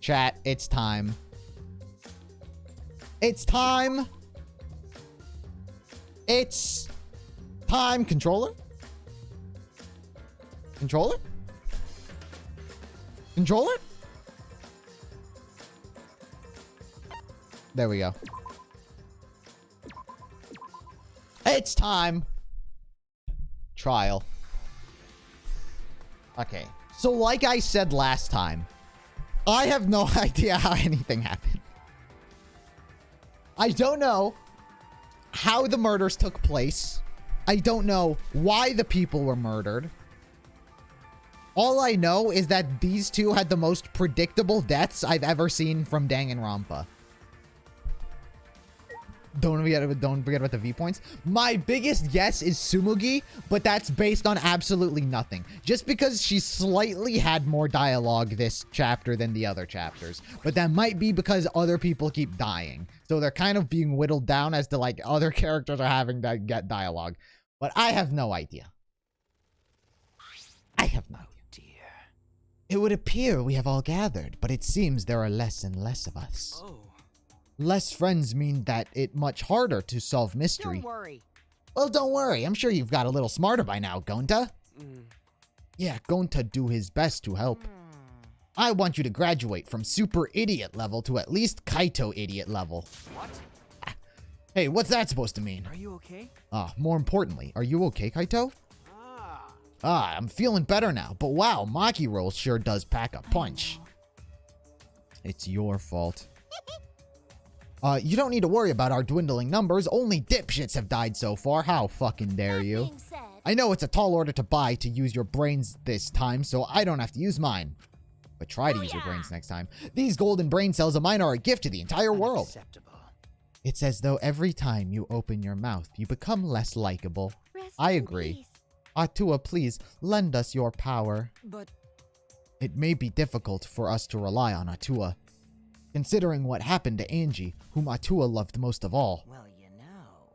Chat, it's time. It's time. It's time. Controller? Controller? Controller? There we go. It's time. Trial. Okay. So like I said last time, I have no idea how anything happened. I don't know how the murders took place. I don't know why the people were murdered. All I know is that these two had the most predictable deaths I've ever seen from Danganronpa. Don't forget about the V points. My biggest guess is Tsumugi, but that's based on absolutely nothing. Just because she slightly had more dialogue this chapter than the other chapters. But that might be because other people keep dying. So they're kind of being whittled down as to like other characters are having to get dialogue. But I have no idea. I have no idea. It would appear we have all gathered, but it seems there are less and less of us. Oh. Less friends mean that it's much harder to solve mystery. Don't worry. Well, don't worry. I'm sure you've got a little smarter by now, Gonta. Yeah, Gonta do his best to help. I want you to graduate from super idiot level to at least Kaito idiot level. What? Hey, what's that supposed to mean? Are you okay? More importantly, are you okay, Kaito? I'm feeling better now, but wow, Maki Roll sure does pack a punch. It's your fault. You don't need to worry about our dwindling numbers. Only dipshits have died so far. How fucking dare you? I know it's a tall order to buy to use your brains this time, so I don't have to use mine. But try to use your brains next time. These golden brain cells of mine are a gift to the entire world. It's as though every time you open your mouth, you become less likable. I agree. Atua, please, lend us your power. But it may be difficult for us to rely on Atua, considering what happened to Angie, whom Atua loved most of all. well, you know.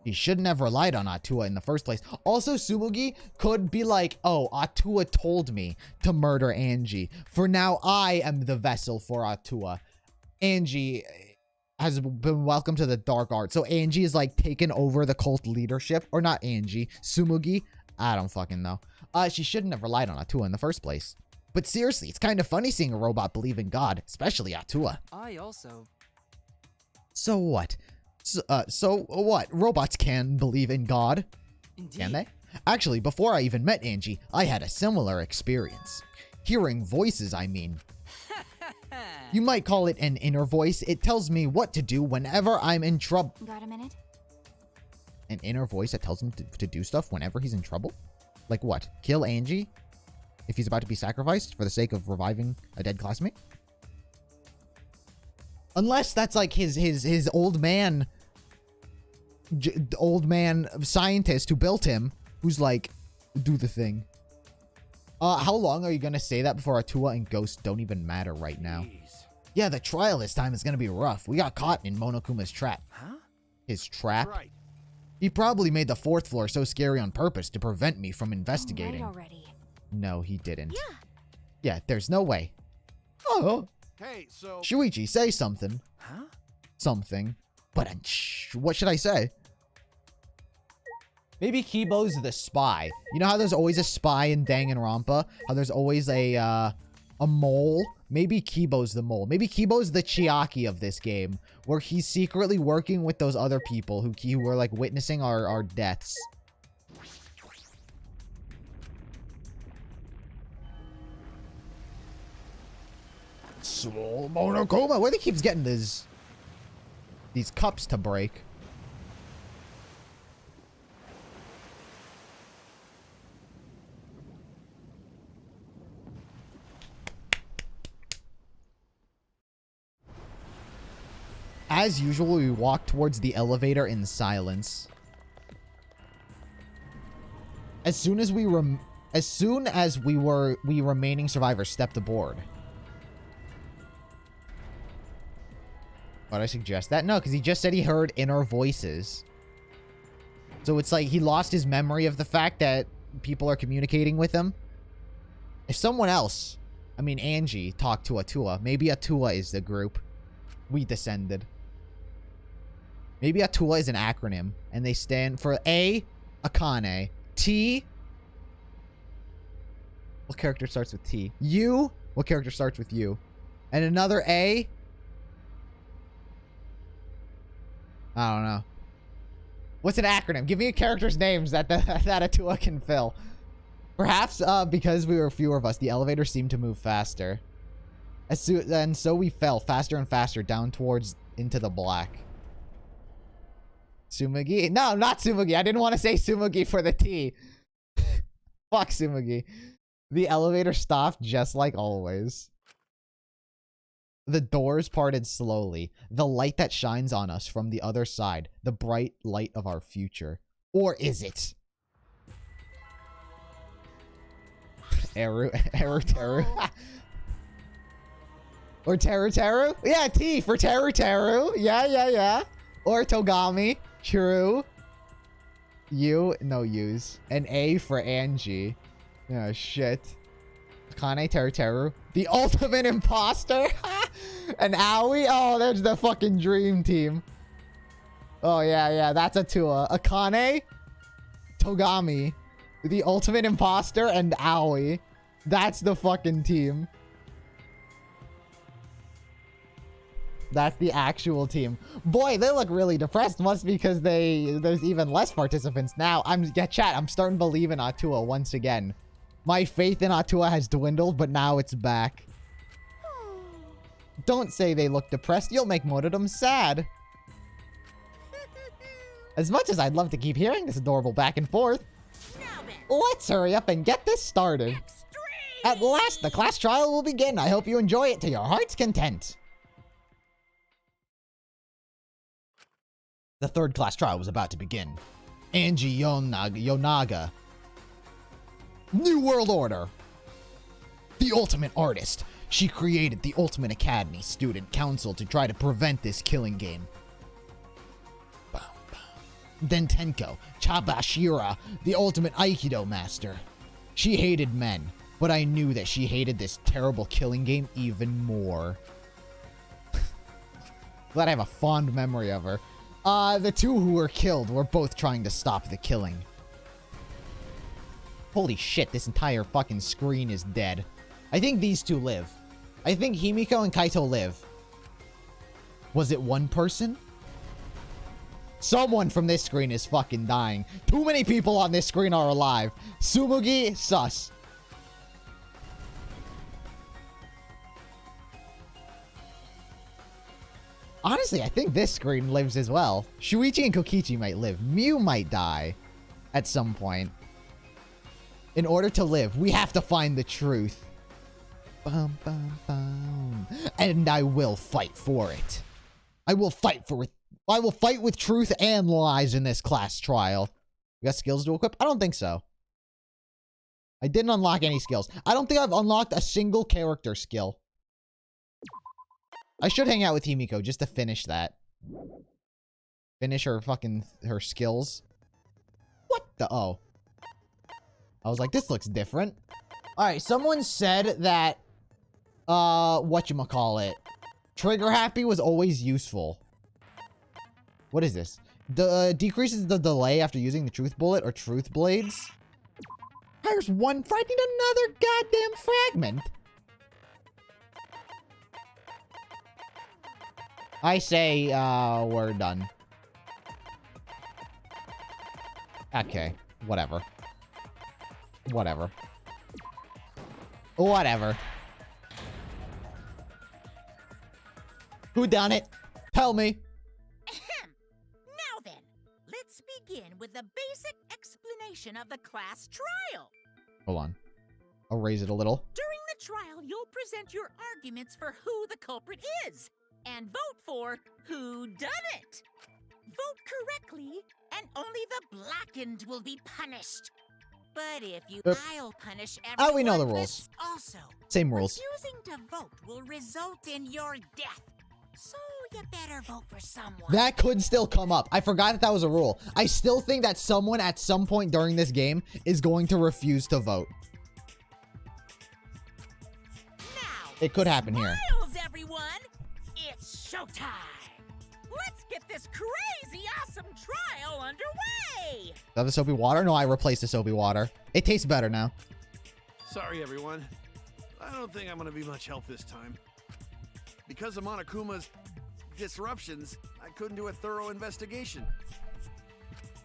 He shouldn't have relied on Atua in the first place. Also, Tsumugi could be like, oh, Atua told me to murder Angie. For now, I am the vessel for Atua. Angie has been welcomed to the dark art. So Angie is like taken over the cult leadership. Or not Angie, Tsumugi. I don't fucking know. She shouldn't have relied on Atua in the first place. But seriously, it's kind of funny seeing a robot believe in God, especially Atua. I also... So what? So what? Robots can believe in God. Indeed. Can they? Actually, before I even met Angie, I had a similar experience. Hearing voices, I mean. You might call it an inner voice. It tells me what to do whenever I'm in trouble. Got a minute? An inner voice that tells him to do stuff whenever he's in trouble? Like what? Kill Angie? If he's about to be sacrificed for the sake of reviving a dead classmate? Unless that's like his old man scientist who built him, who's like, do the thing. How long are you gonna say that before Atua and Ghost don't even matter right now? Jeez. Yeah, the trial this time is gonna be rough. We got caught in Monokuma's trap. Huh? His trap? Right. He probably made the 4th floor so scary on purpose to prevent me from investigating. Right already. No, he didn't. Yeah. Yeah, there's no way. Oh. Hey, so... Shuichi, say something. Huh? Something. But what should I say? Maybe Kibo's the spy. You know how there's always a spy in Danganronpa? How there's always a mole? Maybe Kibo's the mole. Maybe Kibo's the Chiaki of this game, where he's secretly working with those other people who were like witnessing our deaths. Swole Monokuma. Where he keeps getting these cups to break. As usual, we walk towards the elevator in silence. As soon as we remaining survivors stepped aboard. Why'd I suggest that? No, because he just said he heard inner voices. So it's like he lost his memory of the fact that people are communicating with him. If someone else I mean, Angie talked to Atua. Maybe Atua is the group. We descended. Maybe Atua is an acronym, and they stand for A, Akane. T. What character starts with T? U. What character starts with U? And another A. I don't know. What's an acronym? Give me a character's names that Atua can fill. Perhaps because we were fewer of us, the elevator seemed to move faster. And so we fell faster and faster down towards into the black. Tsumugi? No, not Tsumugi. I didn't want to say Tsumugi for the T. Fuck Tsumugi. The elevator stopped just like always. The doors parted slowly. The light that shines on us from the other side. The bright light of our future. Or is it? Teru. Or Teru? Yeah, T for Teru. Yeah. Or Togami. True. U. No U's. And A for Angie. Oh, shit. Akane, Teru. The ultimate imposter. And Aoi. Oh, there's the fucking dream team. Oh, yeah. That's Atua. Akane. Togami. The ultimate imposter and Aoi. That's the fucking team. That's the actual team. Boy, they look really depressed. Must be because there's even less participants now. Chat, I'm starting to believe in Atua once again. My faith in Atua has dwindled, but now it's back. Don't say they look depressed. You'll make more of them sad. As much as I'd love to keep hearing this adorable back and forth, let's hurry up and get this started. At last, the class trial will begin. I hope you enjoy it to your heart's content. The third class trial was about to begin. Angie Yonaga. New World Order. The ultimate artist. She created the Ultimate Academy Student Council to try to prevent this killing game. Then Tenko, Chabashira, the ultimate Aikido master. She hated men, but I knew that she hated this terrible killing game even more. Glad I have a fond memory of her. The two who were killed were both trying to stop the killing. Holy shit, this entire fucking screen is dead. I think these two live. I think Himiko and Kaito live. Was it one person? Someone from this screen is fucking dying. Too many people on this screen are alive. Tsumugi, sus. Honestly, I think this screen lives as well. Shuichi and Kokichi might live. Miu might die at some point. In order to live, we have to find the truth. Bum, bum, bum. And I will fight for it. I will fight for it. I will fight with truth and lies in this class trial. We got skills to equip? I don't think so. I didn't unlock any skills. I don't think I've unlocked a single character skill. I should hang out with Himiko just to finish that. Finish her fucking, her skills. What the, oh. I was like, this looks different. Alright, someone said that, whatchamacallit. Trigger happy was always useful. What is this? Decreases the delay after using the truth bullet or truth blades. There's one fighting another goddamn fragment. I say, we're done. Okay, whatever. Whatever. Who done it? Tell me. Now then, let's begin with the basic explanation of the class trial. Hold on. I'll raise it a little. During the trial, you'll present your arguments for who the culprit is, and vote for who done it. Vote correctly, and only the blackened will be punished. But if you, I'll punish everyone. Oh, we know the rules. Also, same rules. Refusing to vote will result in your death. So you better vote for someone. That could still come up. I forgot that that was a rule. I still think that someone at some point during this game is going to refuse to vote. It could happen here. Smiles, everyone! It's showtime! Let's get this crazy awesome trial underway! Is that the soapy water? No, I replaced the soapy water. It tastes better now. Sorry, everyone. I don't think I'm gonna be much help this time. Because of Monokuma's disruptions, I couldn't do a thorough investigation.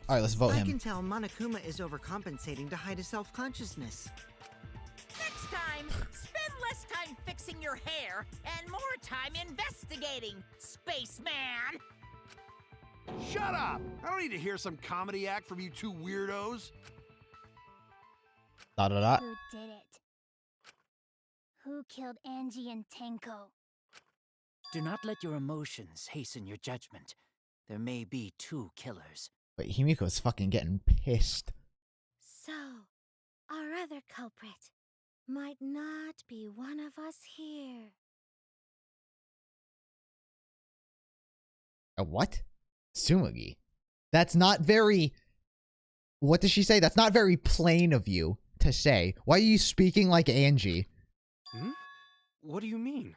All right, let's vote I him. can tell Monokuma is overcompensating to hide his self-consciousness. Next time, spend less time fixing your hair and more time investigating, spaceman! Shut up! I don't need to hear some comedy act from you two weirdos. Da da da. Who did it? Who killed Angie and Tenko? Do not let your emotions hasten your judgment. There may be two killers. Wait, Himiko's fucking getting pissed. So, our other culprit might not be one of us here. A what? Tsumugi. That's not very... What does she say? That's not very plain of you to say. Why are you speaking like Angie? Hmm? What do you mean?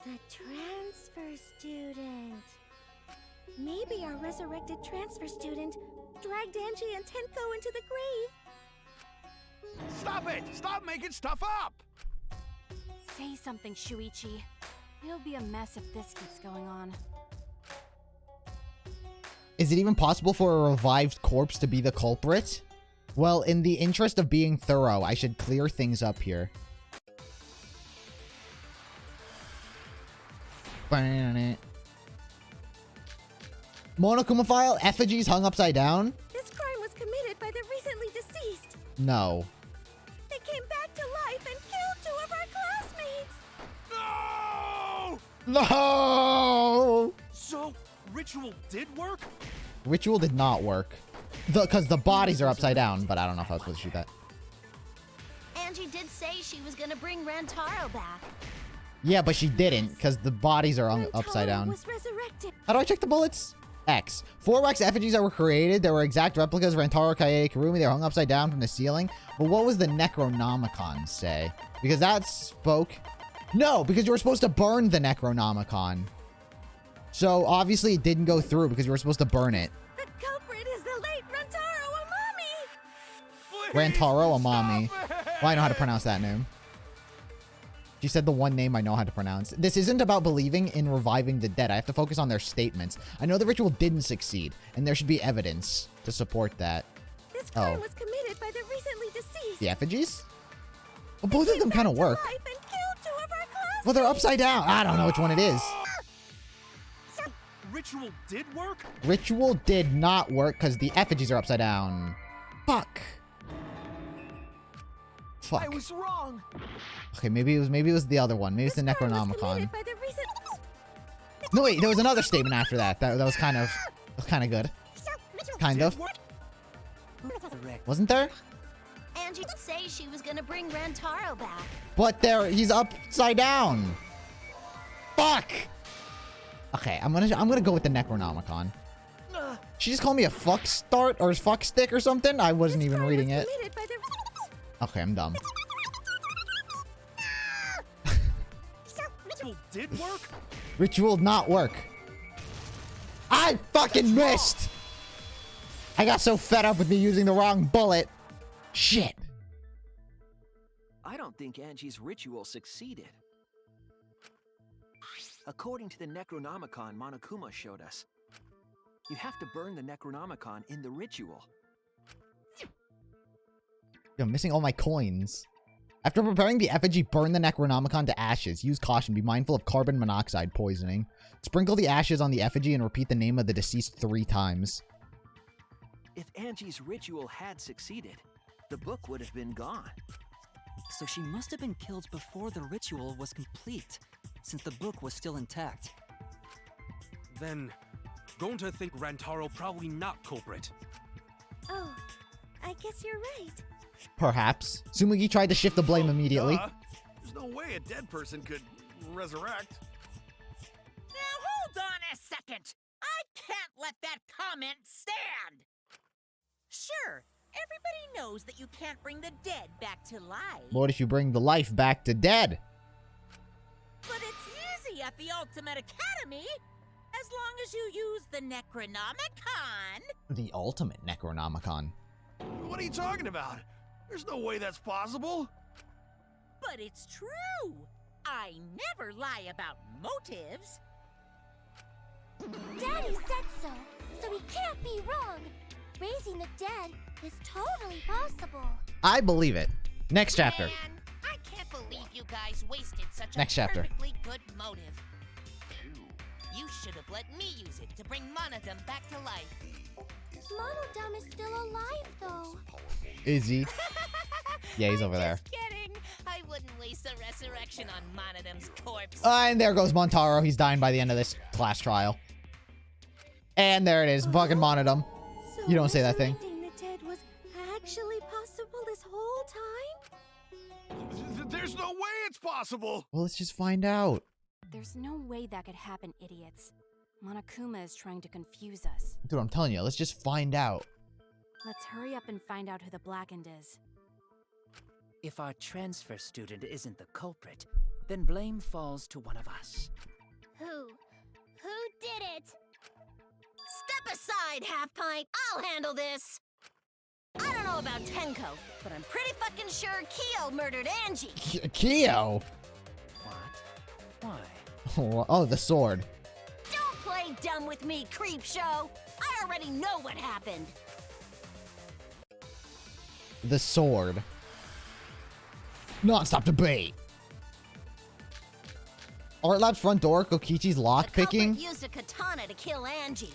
The transfer student. Maybe our resurrected transfer student dragged Angie and Tenko into the grave. Stop it! Stop making stuff up! Say something, Shuichi. It'll be a mess if this keeps going on. Is it even possible for a revived corpse to be the culprit? Well, in the interest of being thorough, I should clear things up here. Monokuma file? Effigies hung upside down? This crime was committed by the recently deceased. No. They came back to life and killed 2 of our classmates. No! No! So, ritual did work? Ritual did not work. Because the bodies are upside down, but I don't know if I was supposed to shoot that. Angie did say she was gonna bring Rantaro back. Yeah, but she didn't, because the bodies are upside down. Was resurrected. How do I check the bullets? X. 4 wax effigies that were created. There were exact replicas of Rantaro, Kaede, Kurumi. They were hung upside down from the ceiling. But what was the Necronomicon say? Because that spoke... No, because you were supposed to burn the Necronomicon. So, obviously, it didn't go through because you were supposed to burn it. The culprit is the late Rantaro Amami. Rantaro Amami. Well, I know how to pronounce that name. She said the one name I know how to pronounce. This isn't about believing in reviving the dead. I have to focus on their statements. I know the ritual didn't succeed, and there should be evidence to support that. This crime was committed by the recently deceased. The effigies? Well, both of them kind of work. Life and killed 2 of our classmates. Well, they're upside down. I don't know which one it is. Ritual did work? Ritual did not work because the effigies are upside down. Fuck. Fuck. I was wrong. Okay, maybe it was the other one. Maybe it's the Necronomicon. No, wait, there was another statement after that. That was kind of good. Kind of. Wasn't there? Angie did say she was gonna bring Rantaro back. But he's upside down. Fuck. Okay, I'm gonna go with the Necronomicon. She just called me a fuck start or fuck stick or something. I wasn't even reading it. Okay, I'm dumb. Ritual did work? Ritual not work. I fucking missed. I got so fed up with me using the wrong bullet. Shit. I don't think Angie's ritual succeeded. According to the Necronomicon Monokuma showed us, you have to burn the Necronomicon in the ritual. Yo, I'm missing all my coins. After preparing the effigy, burn the Necronomicon to ashes. Use caution. Be mindful of carbon monoxide poisoning. Sprinkle the ashes on the effigy and repeat the name of the deceased 3 times. If Angie's ritual had succeeded, the book would have been gone. So she must have been killed before the ritual was complete, since the book was still intact. Then, don't I think Rantaro probably not culprit? Oh, I guess you're right. Perhaps. Tsumugi tried to shift the blame immediately. There's no way a dead person could resurrect. Now hold on a second. I can't let that comment stand. Sure, everybody knows that you can't bring the dead back to life. What if you bring the life back to dead? But it's easy at the Ultimate Academy, as long as you use the Necronomicon. The ultimate Necronomicon. What are you talking about? There's no way that's possible. But it's true. I never lie about motives. Daddy said so he can't be wrong. Raising the dead is totally possible. I believe it. Next chapter. Man, I can't believe you guys wasted such Next a chapter. perfectly good motive. You should have let me use it to bring Monodum back to life. Monodum is still alive, though. Is he? Yeah, he's over there. Just kidding. I wouldn't waste a resurrection on Monodum's corpse. And there goes Montaro. He's dying by the end of this class trial. And there it is. Fucking Monodum. So You don't say that thing. resurrecting the dead was actually possible this whole time? There's no way it's possible. Well, let's just find out. There's no way that could happen, idiots. Monokuma is trying to confuse us. Dude, I'm telling you. Let's just find out. Let's hurry up and find out who the Blackened is. If our transfer student isn't the culprit, then blame falls to one of us. Who? Who did it? Step aside, Half Pint. I'll handle this. I don't know about Tenko, but I'm pretty fucking sure Kyo murdered Angie. Kyo. What? Why? Oh, the sword. Don't play dumb with me, creep show. I already know what happened. The sword. Non-stop debate. Art Lab's front door, Kokichi's lock The picking. culprit used a katana to kill Angie.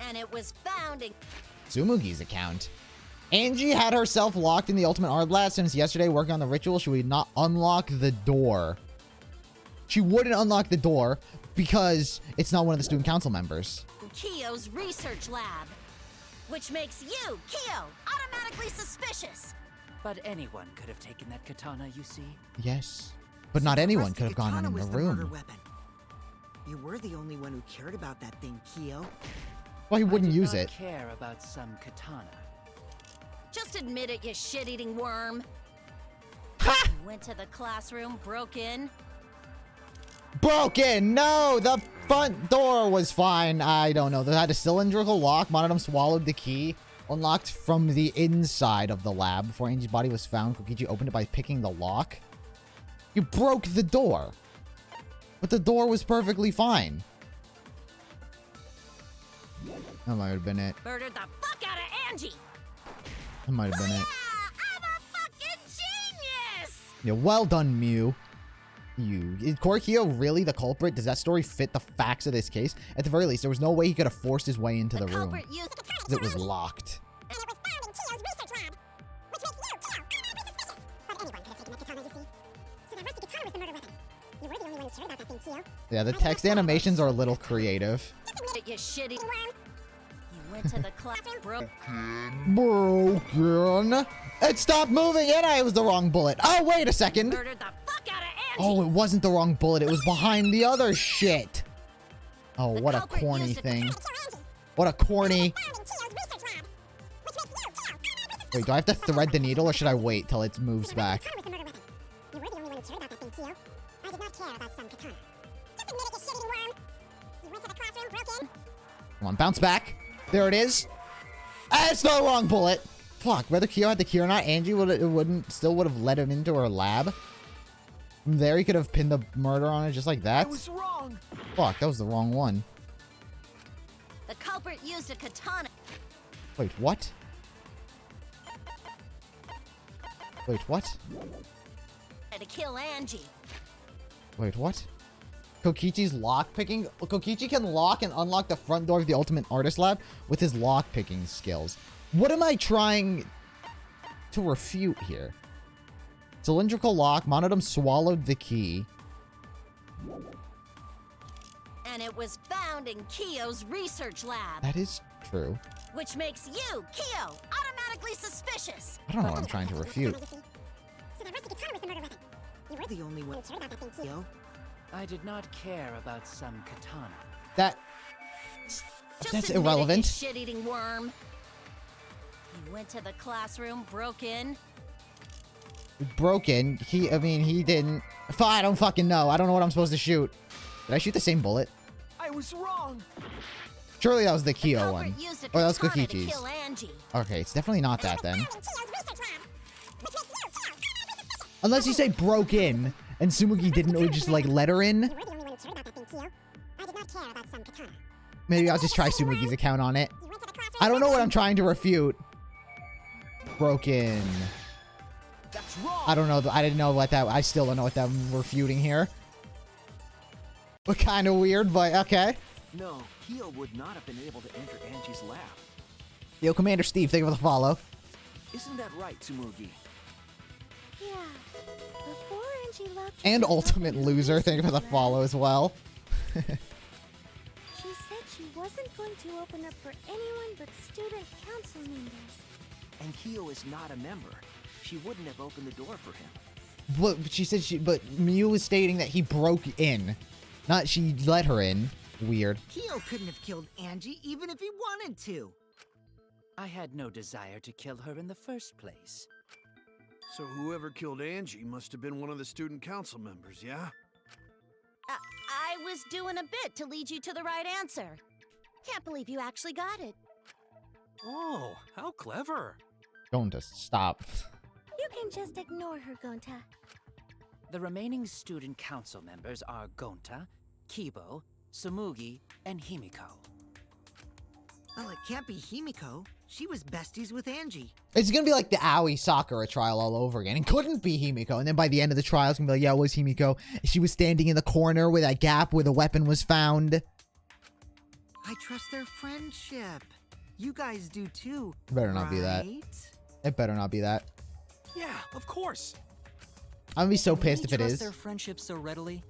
And it was found in... Tsumugi's account. Angie had herself locked in the Ultimate Art Lab since yesterday working on the ritual. She would not unlock the door. She wouldn't unlock the door because it's not one of the student council members. Kyo's research lab. Which makes you, Kyo, automatically suspicious. But anyone could have taken that katana, you see? Yes. But not The anyone rusty could have gone katana in was the murder room. weapon. You were the only one who cared about that thing, Kyo. Well, he wouldn't I did use not it. care about some katana. Just admit it, you shit-eating worm. Ha! You went to the classroom, broke in. Broken! No! The front door was fine. I don't know. They had a cylindrical lock. Monodum swallowed the key. Unlocked from the inside of the lab. Before Angie's body was found, Kokichi opened it by picking the lock. You broke the door. But the door was perfectly fine. That might have been it. Murdered the fuck out of Angie. That might have been it. I'm a fucking genius! Yeah, well done, Mew. Is Korikyo really the culprit? Does that story fit the facts of this case? At the very least, there was no way he could have forced his way into the room. Culprit used the katana 'Cause it was locked. and it was found in Kyo's research lab. Which makes you, Kyo, suspicious. But anyone could have taken that katana, you see. So that rusty katana was the murder weapon. You were the only one who cared about that thing, Kyo. Yeah, the text animations are a little creative. Just admit it, you shitty worm. You went to the classroom, broke. Broken. It stopped moving and it was the wrong bullet. Oh, wait a second. Murdered the fuck out of Angie. Oh, it wasn't the wrong bullet. It was behind the other shit. Oh, The what a culprit corny used a thing. katana to kill Angie. What a corny. Found in Kyo's research lab. Which makes you, Kyo, Wait, do I have to thread the needle or should I wait till it moves back? You were the only one who cared about that thing, Kyo. I did not care about some katana. Just admit it, you shitty worm. You went to the classroom, broke in. Come on, bounce back. There it is. Ah, it's the wrong bullet. Fuck, whether Kyo had the key or not, Angie still would have let him into her lab. From there, he could have pinned the murder on it just like that. I was wrong. Fuck, that was the wrong one. The culprit used a katana. Wait, what? Wait, what? To kill Angie. Wait, what? Kokichi's lockpicking? Kokichi can lock and unlock the front door of the Ultimate Artist Lab with his lockpicking skills. What am I trying to refute here? Cylindrical lock. Monodum swallowed the key. And it was found in Kyo's research lab. That is true. Which makes you, Kyo, automatically suspicious. I don't know what I'm trying to refute. So that rusty katana was the murder weapon. You were The only one who cared about that thing, Kyo. Kyo. I did not care about some katana. That's Just admit irrelevant. it, you shit-eating worm. You went to the classroom, broke in. Broken. He didn't. I don't fucking know. I don't know what I'm supposed to shoot. Did I shoot the same bullet? I was wrong. Surely that was the Kyo one. Or that was Katana to Kokichi's. kill Angie. Okay, it's definitely not that then. Unless you say broke in, and Tsumugi didn't just like let her in. Maybe I'll just try Tsumugi's account on it. I don't know what I'm trying to refute. Broken. That's wrong. I don't know. I didn't know what that. I still don't know what that I'm refuting here. But kind of weird, but okay. No, Kyo would not have been able to enter Angie's lab. Yo, Commander Steve, thank you for the follow. Isn't that right, Tsumugi? Yeah. Before Angie locked And herself up Ultimate in the Loser, thank you for the lab, follow as well. She said she wasn't going to open up for anyone but student council members. And Kyo is not a member. She wouldn't have opened the door for him. But she said but Miu was stating that he broke in. Not she let her in. Weird. Kyo couldn't have killed Angie even if he wanted to. I had no desire to kill her in the first place. So whoever killed Angie must have been one of the student council members, yeah? I was doing a bit to lead you to the right answer. Can't believe you actually got it. Oh, how clever. Don't just stop. You can just ignore her, Gonta. The remaining student council members are Gonta, Kibo, Tsumugi, and Himiko. Well, it can't be Himiko. She was besties with Angie. It's gonna be like the Aoi Sakura trial all over again. It couldn't be Himiko. And then by the end of the trial, it's gonna be like, yeah, it was Himiko. She was standing in the corner where that gap where the weapon was found. I trust their friendship. You guys do too. It better not be that. right? It better not be that. Yeah, of course. I'm gonna be so Can pissed we if it trust is. their friendship so readily?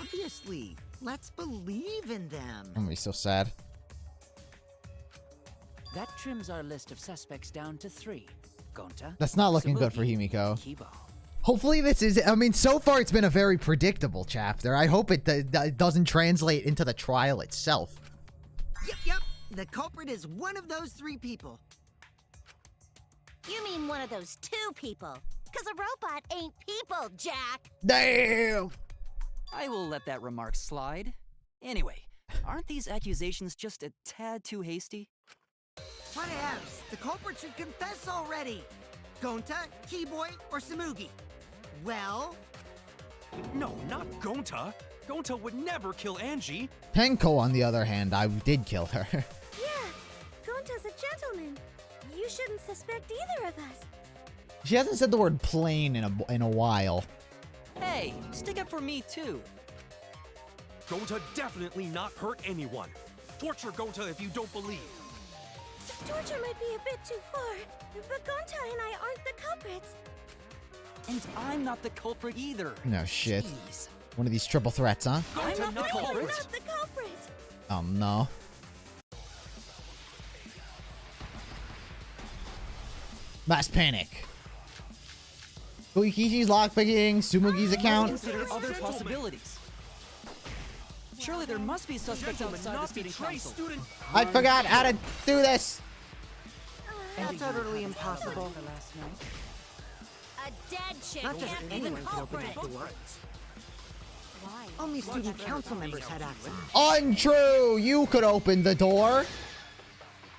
Obviously. Let's believe in them. I'm gonna be so sad. That trims our list of suspects down to 3. Gonta. That's not looking good for Tsumugi, Himiko. Kibo. Hopefully this is, so far it's been a very predictable chapter. I hope it doesn't translate into the trial itself. Yep. The culprit is one of those 3 people. You mean one of those 2 people? Because a robot ain't people, Jack. Damn! I will let that remark slide. Anyway, aren't these accusations just a tad too hasty? What else? The culprit should confess already. Gonta, Keyboy, or Tsumugi? Well, No, not Gonta. Gonta would never kill Angie. Henko, on the other hand, I did kill her. Yeah, Gonta's a gentleman. You shouldn't suspect either of us. She hasn't said the word plain in a while. Hey, stick up for me too. Gonta definitely not hurt anyone. Torture Gonta if you don't believe. Torture might be a bit too far, but Gonta and I aren't the culprits. And I'm not the culprit either. No shit. Jeez. One of these triple threats, huh? Gonta not We're culprit. not the culprit. Oh no. Mass panic. Koikichi's lockpicking, Tsumugi's account. Consider other possibilities. Surely there must be suspects outside the student council. I forgot how to do this. that's utterly impossible. A dead chick Not just can't be the anyone can open culprit. that door. Only student council members had access. Untrue! You could open the door.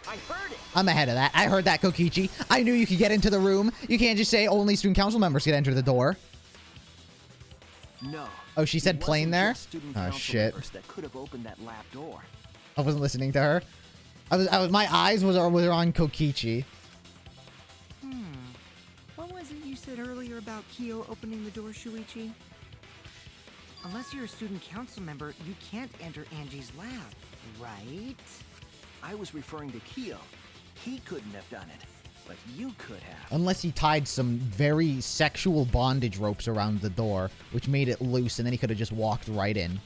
I heard it. I'm ahead of that. I heard that, Kokichi. I knew you could get into the room. You can't just say only student council members could enter the door. No. Oh, she said It plain wasn't there? just student Oh, council shit. members that could have opened that lab door. I wasn't listening to her. My eyes were on Kokichi. What was it you said earlier about Kyo opening the door, Shuichi? Unless you're a student council member, you can't enter Angie's lab, right? I was referring to Kyo. He couldn't have done it, but you could have. Unless he tied some very sexual bondage ropes around the door, which made it loose, and then he could have just walked right in.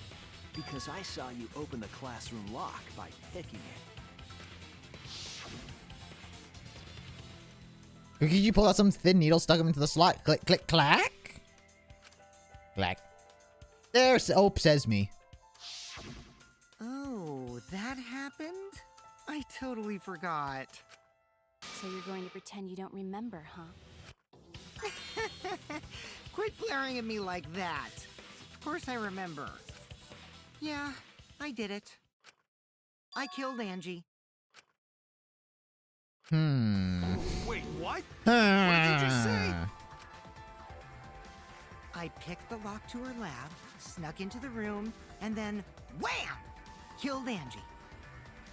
Because I saw you open the classroom lock by picking it. Kokichi pulled out some thin needles, stuck them into the slot. Click, click, clack. Clack. There's Ope says me. Oh, that happened? I totally forgot. So you're going to pretend you don't remember, huh? Quit glaring at me like that. Of course I remember. Yeah, I did it. I killed Angie. Wait, what? What did you just say? I picked the lock to her lab, snuck into the room, and then wham! Killed Angie.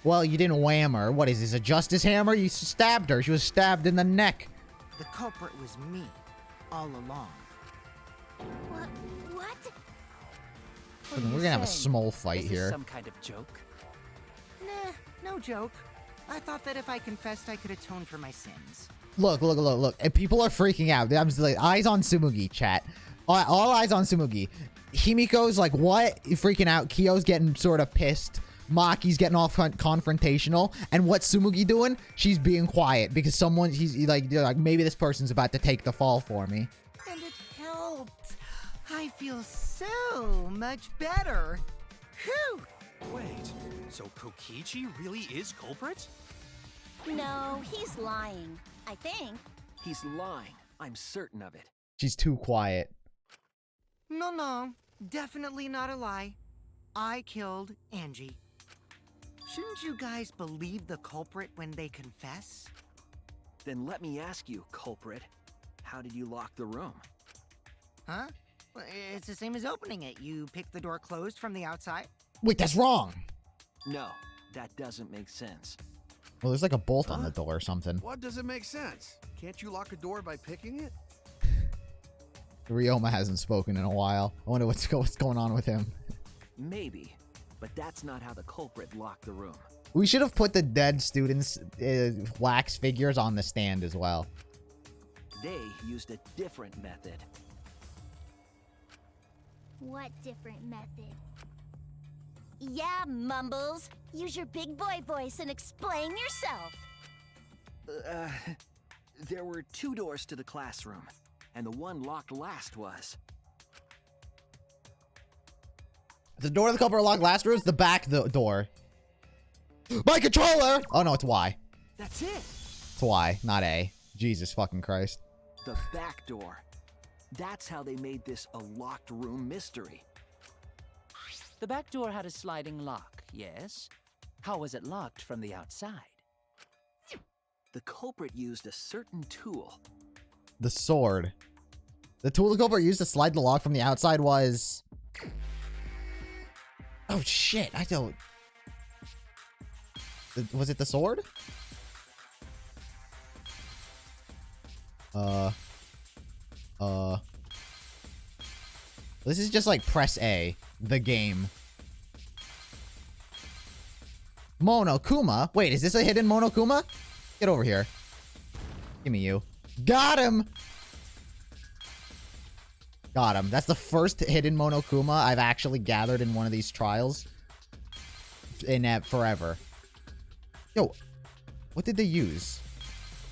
Well, you didn't wham her. What is this, a justice hammer? You stabbed her. She was stabbed in the neck. The culprit was me, all along. What? We're gonna have a small fight Is this here. some kind of joke? Nah, no joke. I thought that if I confessed, I could atone for my sins. Look. And people are freaking out. I'm just like, eyes on Tsumugi, chat. All eyes on Tsumugi. Himiko's like, what? Freaking out. Kyo's getting sort of pissed. Maki's getting all confrontational. And what's Tsumugi doing? She's being quiet because he's like, maybe this person's about to take the fall for me. And it helped. I feel so much better. Whew! Wait, so Kokichi really is culprit? No, he's lying. I think. He's lying. I'm certain of it. She's too quiet. No, definitely not a lie. I killed Angie. Shouldn't you guys believe the culprit when they confess? Then let me ask you, culprit. How did you lock the room? Huh? Well, it's the same as opening it. You pick the door closed from the outside. Wait, that's wrong. No, that doesn't make sense. Well, there's like a bolt on the door or something. What doesn't make sense? Can't you lock a door by picking it? Ryoma hasn't spoken in a while. I wonder what's going on with him. Maybe, but that's not how the culprit locked the room. We should have put the dead students' wax figures on the stand as well. They used a different method. What different method? Yeah, Mumbles. Use your big boy voice and explain yourself. There were 2 doors to the classroom, and the one locked last was... The door to the culprit locked last room is the back door. My controller! Oh no, it's Y. That's it! It's Y, not A. Jesus fucking Christ. The back door. That's how they made this a locked room mystery. The back door had a sliding lock, yes? How was it locked from the outside? The culprit used a certain tool. The sword. The tool the culprit used to slide the lock from the outside was... Oh shit, I don't... Was it the sword? This is just like press A, the game. Monokuma? Wait, is this a hidden Monokuma? Get over here. Give me you. Got him! Got him. That's the first hidden Monokuma I've actually gathered in one of these trials. In forever. Yo, what did they use?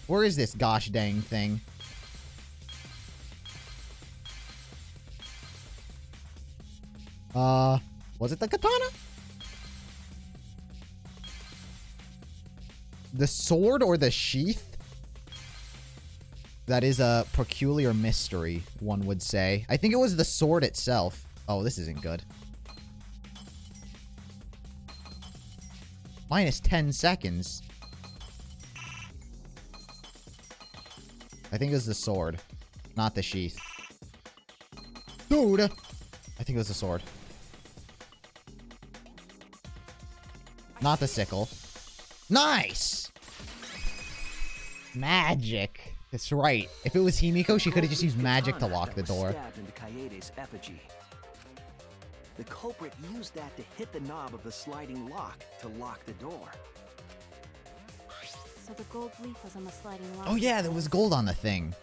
Where is this gosh dang thing? Was it the katana? The sword or the sheath? That is a peculiar mystery, one would say. I think it was the sword itself. Oh, this isn't good. Minus 10 seconds. I think it was the sword, not the sheath. Dude! I think it was the sword. Not the sickle. Nice! Magic. That's right. If it was Himiko, she could have just used magic to lock the door. Stabbed into Kaede's effigy. The culprit used that to hit the knob of the sliding lock to lock the door. So the gold leaf was on the sliding lock. Oh yeah, there was gold on the thing.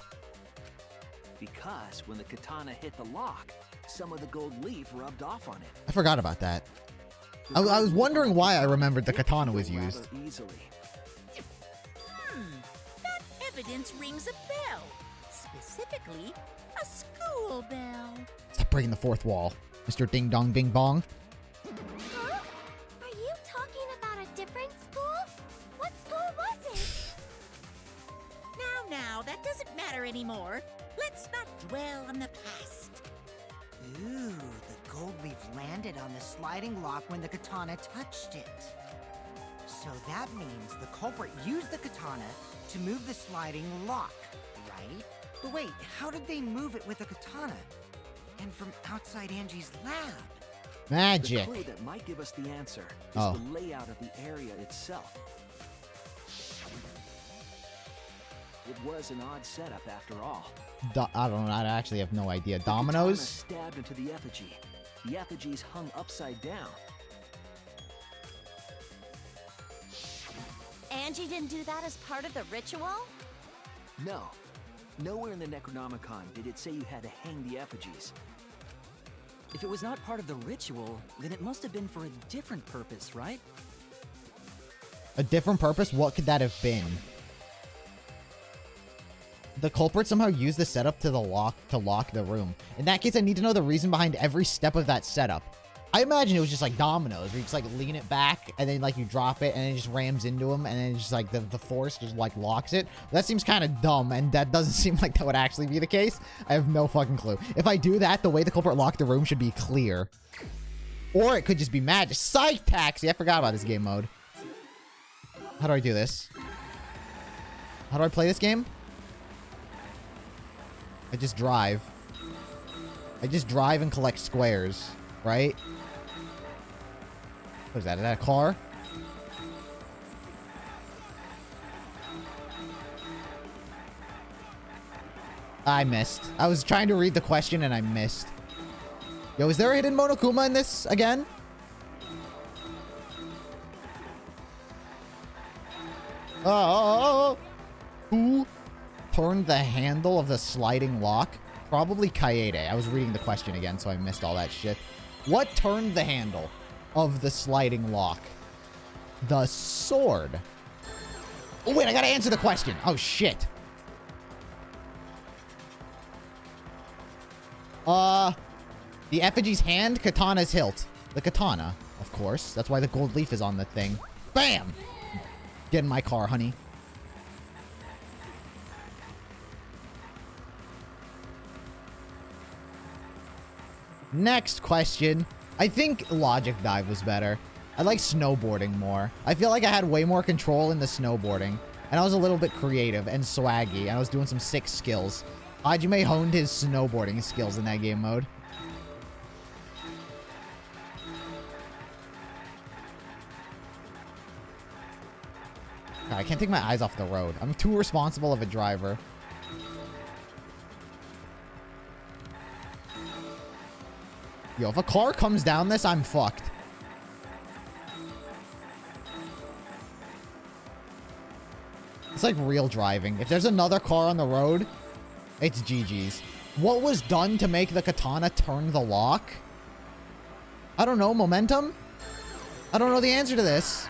Because when the katana hit the lock, some of the gold leaf rubbed off on it. I forgot about that. I was wondering why I remembered the katana was used. Easily. That evidence rings a bell. Specifically, a school bell. Stop breaking the fourth wall, Mr. Ding Dong Bing Bong. Huh? Are you talking about a different school? What school was it? Now, that doesn't matter anymore. Let's not dwell on the past. Ooh, the gold leaf landed on the sliding lock when the katana touched it. So that means the culprit used the katana to move the sliding lock, right? But wait, how did they move it with a katana? And from outside Angie's lab? Magic. The clue that might give us the answer is Oh. the layout of the area itself. It was an odd setup after all. I don't know. I actually have no idea. The katana Dominoes? stabbed into the effigy. The effigy's hung upside down. Angie didn't do that as part of the ritual? No. Nowhere in the Necronomicon did it say you had to hang the effigies. If it was not part of the ritual, then it must have been for a different purpose, right? A different purpose? What could that have been? The culprit somehow used the setup to lock the room. In that case, I need to know the reason behind every step of that setup. I imagine it was just like dominoes, where you just like lean it back, and then like you drop it, and it just rams into him, and then it's just like the force just like locks it. That seems kind of dumb, and that doesn't seem like that would actually be the case. I have no fucking clue. If I do that, the way the culprit locked the room should be clear. Or it could just be magic. Psych Taxi! I forgot about this game mode. How do I do this? How do I play this game? I just drive. I just drive and collect squares, right? What is that? Is that a car? I missed. I was trying to read the question and I missed. Yo, is there a hidden Monokuma in this again? Oh! Who turned the handle of the sliding lock? Probably Kaede. I was reading the question again, so I missed all that shit. What turned the handle of the sliding lock? The sword. Oh, wait, I gotta answer the question. Oh, shit. The effigy's hand, katana's hilt. The katana, of course. That's why the gold leaf is on the thing. Bam! Get in my car, honey. Next question. I think Logic Dive was better. I like snowboarding more. I feel like I had way more control in the snowboarding. And I was a little bit creative and swaggy. And I was doing some sick skills. Hajime honed his snowboarding skills in that game mode. God, I can't take my eyes off the road. I'm too responsible of a driver. Yo, if a car comes down this, I'm fucked. It's like real driving. If there's another car on the road, it's GG's. What was done to make the katana turn the lock? I don't know. Momentum? I don't know the answer to this.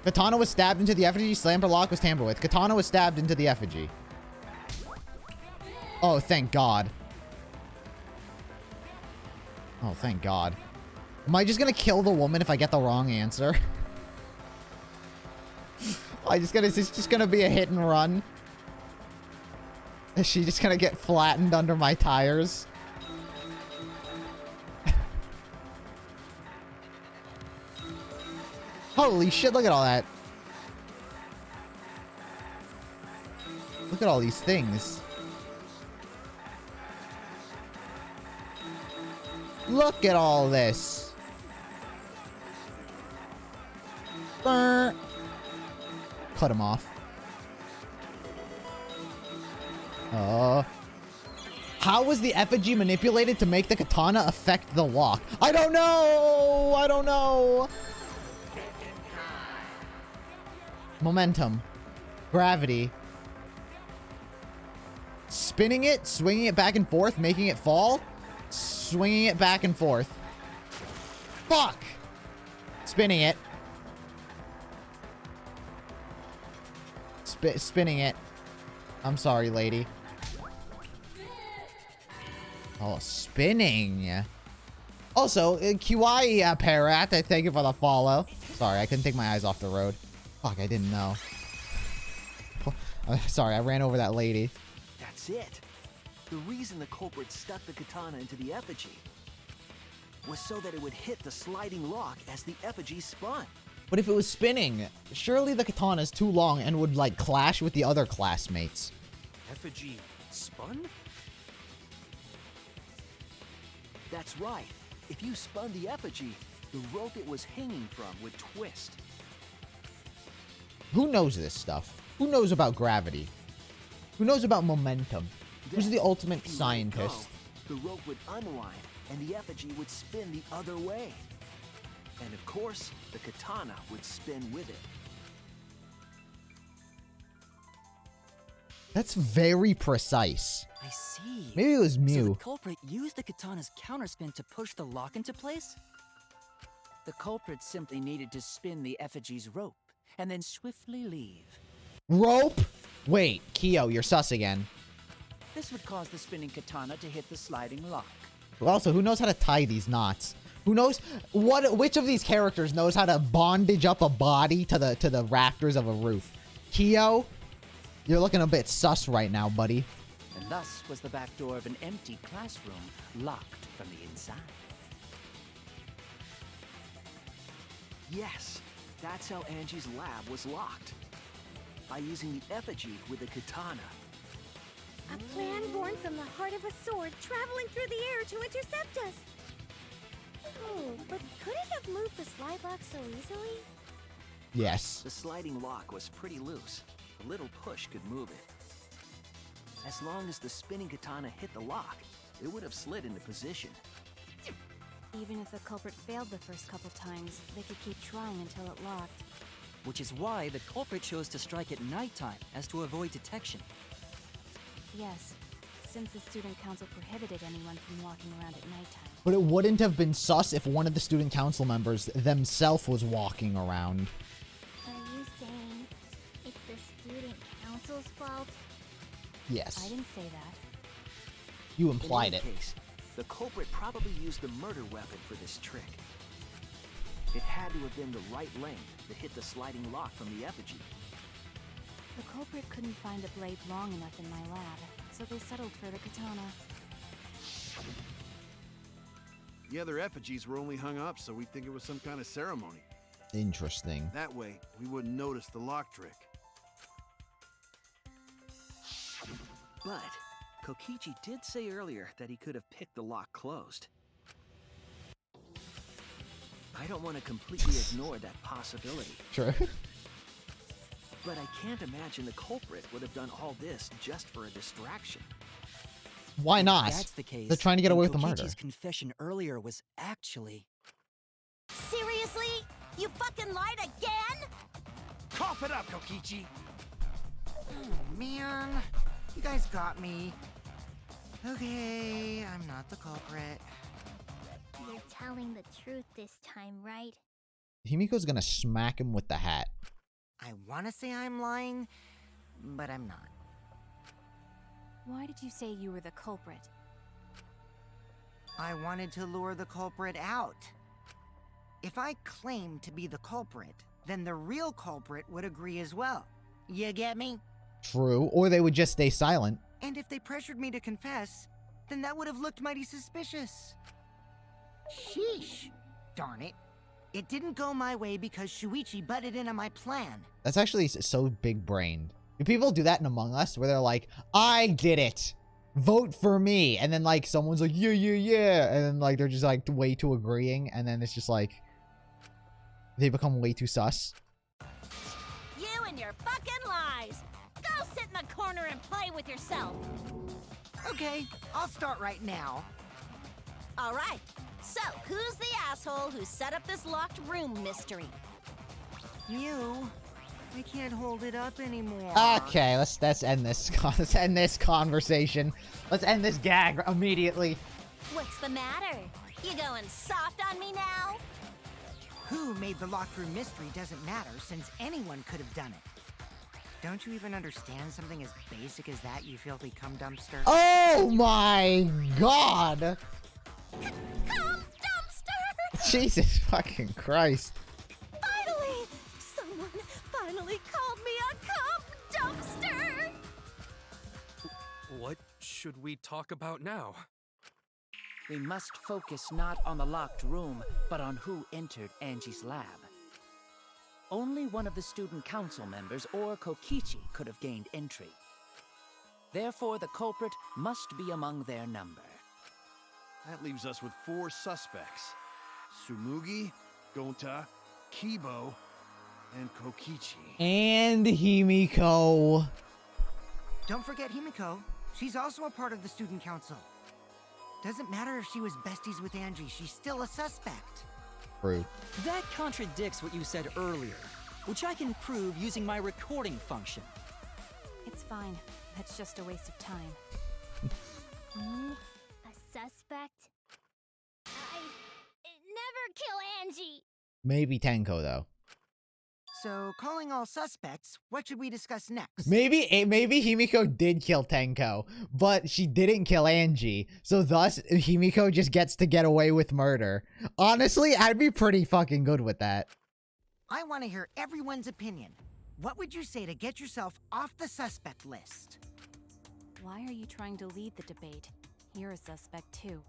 Katana was stabbed into the effigy. Slamper lock was tampered with. Katana was stabbed into the effigy. Oh, thank God. Oh, thank God. Am I just gonna kill the woman if I get the wrong answer? It's just gonna be a hit and run. Is she just gonna get flattened under my tires? Holy shit, look at all that. Look at all these things. Look at all this. Burr. Cut him off. How was the effigy manipulated to make the katana affect the lock? I don't know! I don't know! Momentum. Gravity. Spinning it, swinging it back and forth, making it fall. Swinging it back and forth. Fuck! Spinning it. Spinning it. I'm sorry, lady. Oh, spinning. Also, Kiwai Parrot, I thank you for the follow. Sorry, I couldn't take my eyes off the road. Fuck, I didn't know. Sorry, I ran over that lady. That's it. The reason the culprit stuck the katana into the effigy was so that it would hit the sliding lock as the effigy spun. But if it was spinning, surely the katana is too long and would, like, clash with the other classmates. Effigy spun? That's right. If you spun the effigy, the rope it was hanging from would twist. Who knows this stuff? Who knows about gravity? Who knows about momentum? Who's the ultimate scientist? The rope would unwind, and the effigy would spin the other way. And of course, the katana would spin with it. That's very precise. I see. Maybe it was So Mew. the culprit used the katana's counterspin to push the lock into place? The culprit simply needed to spin the effigy's rope and then swiftly leave. Rope? Wait, Kyo, you're sus again. This would cause the spinning katana to hit the sliding lock. Also, who knows how to tie these knots? Who knows which of these characters knows how to bondage up a body to the rafters of a roof? Kyo, you're looking a bit sus right now, buddy. And thus was the back door of an empty classroom locked from the inside. Yes, that's how Angie's lab was locked. By using the effigy with the katana. A plan born from the heart of a sword traveling through the air to intercept us. Oh, but could it have moved the slide lock so easily? Yes. The sliding lock was pretty loose. A little push could move it. As long as the spinning katana hit the lock, it would have slid into position. Even if the culprit failed the first couple times, they could keep trying until it locked. Which is why the culprit chose to strike at nighttime, as to avoid detection. Yes, since the student council prohibited anyone from walking around at nighttime. But it wouldn't have been sus if one of the student council members themselves was walking around. Are you saying it's the student council's fault? Yes. I didn't say that. You implied In it. any case, the culprit probably used the murder weapon for this trick. It had to have been the right length to hit the sliding lock from the effigy. The culprit couldn't find a blade long enough in my lab, so they settled for the katana. The other effigies were only hung up so we'd think it was some kind of ceremony. Interesting. That way, we wouldn't notice the lock trick. But Kokichi did say earlier that he could have picked the lock closed. I don't want to completely ignore that possibility. True. But I can't imagine the culprit would have done all this just for a distraction. Why not? If that's the case, They're trying to get away with the then murder. Kokichi's confession earlier was actually... Seriously? You fucking lied again? Cough it up, Kokichi! Oh, man. You guys got me. Okay, I'm not the culprit. You're telling the truth this time, right? Himiko's gonna smack him with the hat. I want to say I'm lying, but I'm not. Why did you say you were the culprit? I wanted to lure the culprit out. If I claimed to be the culprit, then the real culprit would agree as well. You get me? True. Or they would just stay silent. And if they pressured me to confess, then that would have looked mighty suspicious. Sheesh. Darn it. It didn't go my way because Shuichi butted in on my plan. That's actually so big-brained. Do people do that in Among Us where they're like, I did it. Vote for me. And then, like, someone's like, yeah, yeah, yeah. And then, like, they're just, like, way too agreeing. And then it's just, like, they become way too sus. You and your fucking lies! Go sit in the corner and play with yourself! Okay, I'll start right now. Alright, so who's the asshole who set up this locked room mystery? You. I can't hold it up anymore. Okay, let's end this. Let's end this conversation. Let's end this gag immediately. What's the matter? You going soft on me now? Who made the locked room mystery doesn't matter, since anyone could have done it. Don't you even understand something as basic as that, you filthy cum dumpster? Oh my god! Cum dumpster! Jesus fucking Christ. Finally! Someone finally What should we talk about now? We must focus not on the locked room, but on who entered Angie's lab. Only one of the student council members or Kokichi could have gained entry. Therefore, the culprit must be among their number. That leaves us with 4 suspects. Tsumugi, Gonta, Kibo, and Kokichi. And Himiko. Don't forget Himiko. She's also a part of the student council. Doesn't matter if she was besties with Angie, she's still a suspect. True. That contradicts what you said earlier, which I can prove using my recording function. It's fine. That's just a waste of time. Me? A suspect? I never kill Angie! Maybe Tenko, though. So, calling all suspects, what should we discuss next? Maybe Himiko did kill Tenko, but she didn't kill Angie. So thus, Himiko just gets to get away with murder. Honestly, I'd be pretty fucking good with that. I want to hear everyone's opinion. What would you say to get yourself off the suspect list? Why are you trying to lead the debate? You're a suspect too.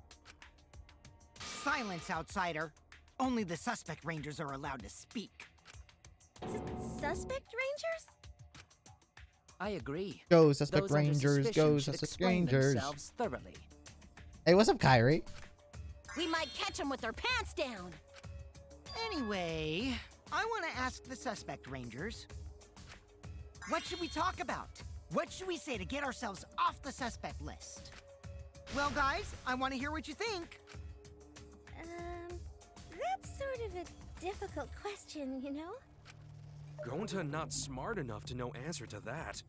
Silence, outsider. Only the suspect rangers are allowed to speak. Suspect rangers? I agree. Go, suspect Those under rangers. suspicion Go, should suspect explain rangers. themselves thoroughly. Hey, what's up, Kyrie? We might catch them with their pants down. Anyway, I want to ask the suspect rangers. What should we talk about? What should we say to get ourselves off the suspect list? Well, guys, I want to hear what you think. That's sort of a difficult question, you know? Gonta not smart enough to know answer to that.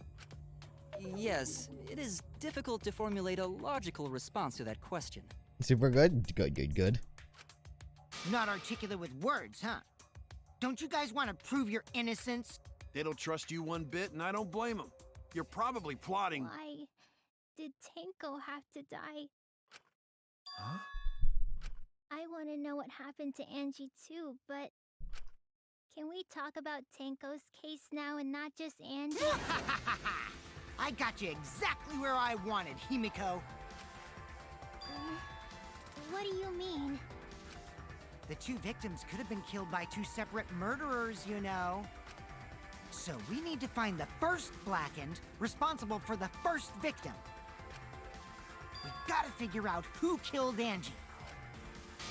Yes, it is difficult to formulate a logical response to that question. Super good? Good. Not articulate with words, huh? Don't you guys want to prove your innocence? They don't trust you one bit, and I don't blame them. You're probably plotting. Why did Tenko have to die? Huh? I want to know what happened to Angie too, but can we talk about Tenko's case now and not just Angie? I got you exactly where I wanted, Himiko. What do you mean? The 2 victims could have been killed by 2 separate murderers, you know. So we need to find the first Blackened responsible for the first victim. We gotta figure out who killed Angie.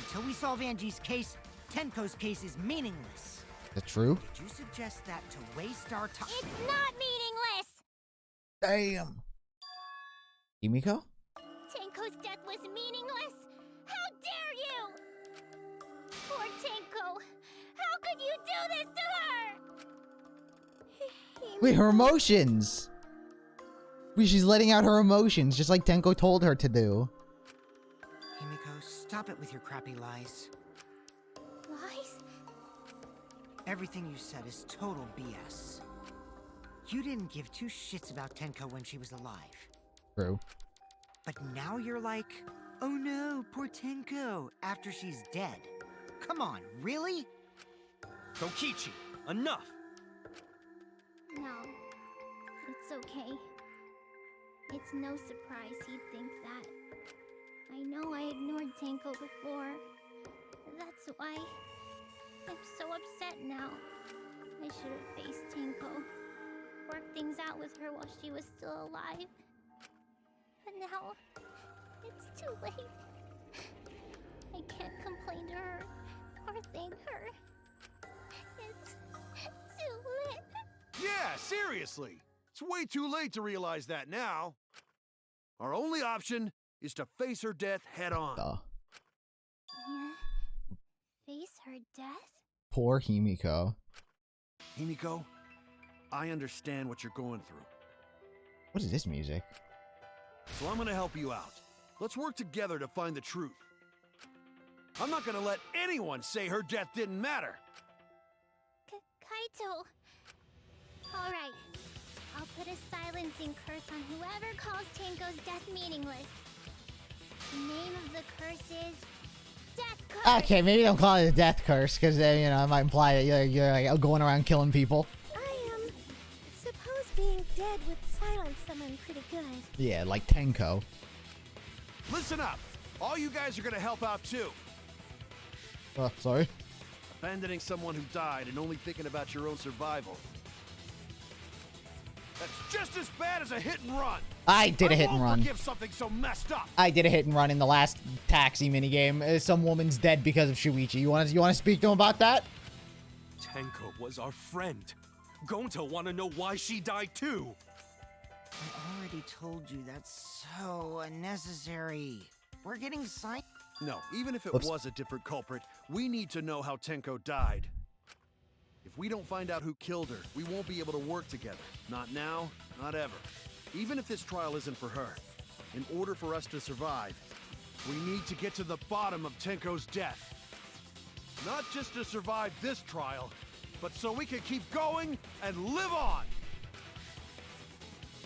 Until we solve Angie's case, Tenko's case is meaningless. That's true? Did you suggest that to waste our time? It's not meaningless! Damn. Himiko? Tenko's death was meaningless? How dare you! Poor Tenko! How could you do this to her? Wait, her emotions! Wait, she's letting out her emotions, just like Tenko told her to do. Himiko, stop it with your crappy lies. Lies? Everything you said is total BS. You didn't give 2 shits about Tenko when she was alive. True. But now you're like, oh no, poor Tenko, after she's dead. Come on, really? Kokichi, enough! No. It's okay. It's no surprise he'd think that. I know I ignored Tenko before. That's why I'm so upset now. I should have faced Tenko. Worked things out with her while she was still alive. But now, it's too late. I can't complain to her or thank her. It's too late. Yeah, seriously. It's way too late to realize that now. Our only option is to face her death head on. Face her death? Poor Himiko. Himiko, I understand what you're going through. What is this music? So I'm gonna help you out. Let's work together to find the truth. I'm not gonna let anyone say her death didn't matter. Kaito. All right. I'll put a silencing curse on whoever calls Tenko's death meaningless. The name of the curse is Death Curse. Okay, maybe don't call it a death curse, because then, you know, it might imply that you're like, going around killing people. Suppose being dead dead would silence someone pretty good. Yeah, like Tenko. Listen up. All you guys are gonna help out too. Sorry. Abandoning someone who died and only thinking about your own survival. That's just as bad as a hit and run. I did a hit and I run. won't forgive something so messed up. I did a hit and run in the last taxi minigame. Some woman's dead because of Shuichi. You want to speak to him about that? Tenko was our friend. Gonta want to know why she died too. I already told you that's so unnecessary. We're getting signed. No, even if it Whoops. was a different culprit, we need to know how Tenko died. If we don't find out who killed her, we won't be able to work together. Not now, not ever. Even if this trial isn't for her, in order for us to survive, we need to get to the bottom of Tenko's death. Not just to survive this trial, but so we can keep going and live on!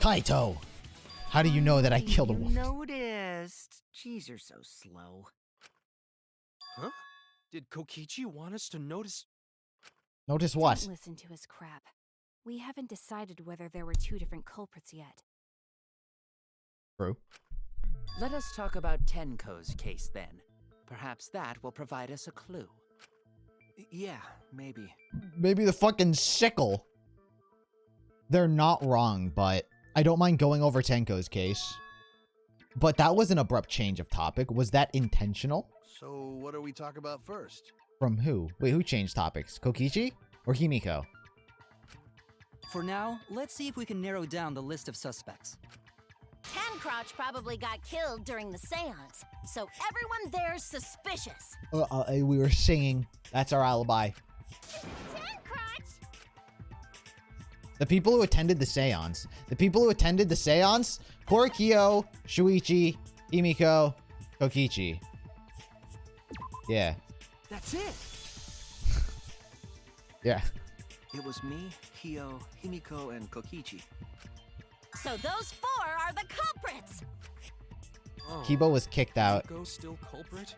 Kaito, how do you know that I killed a woman? Noticed. Jeez, you're so slow. Huh? Did Kokichi want us to notice? Notice what? Don't listen to his crap. We haven't decided whether there were two different culprits yet. True. Let us talk about Tenko's case then. Perhaps that will provide us a clue. Yeah, maybe. Maybe the fucking sickle. They're not wrong, but I don't mind going over Tenko's case. But that was an abrupt change of topic. Was that intentional? So what do we talk about first? From who? Wait, who changed topics? Kokichi or Himiko? For now, let's see if we can narrow down the list of suspects. Tancrouch probably got killed during the seance, so everyone there's suspicious. We were singing. That's our alibi. Tancrouch! The people who attended the seance. The people who attended the seance? Korikyo, Shuichi, Himiko, Kokichi. Yeah. That's it! Yeah. It was me, Kyo, Himiko, and Kokichi. So those four are the culprits! Oh, Kibo was kicked out. Tenko still culprit?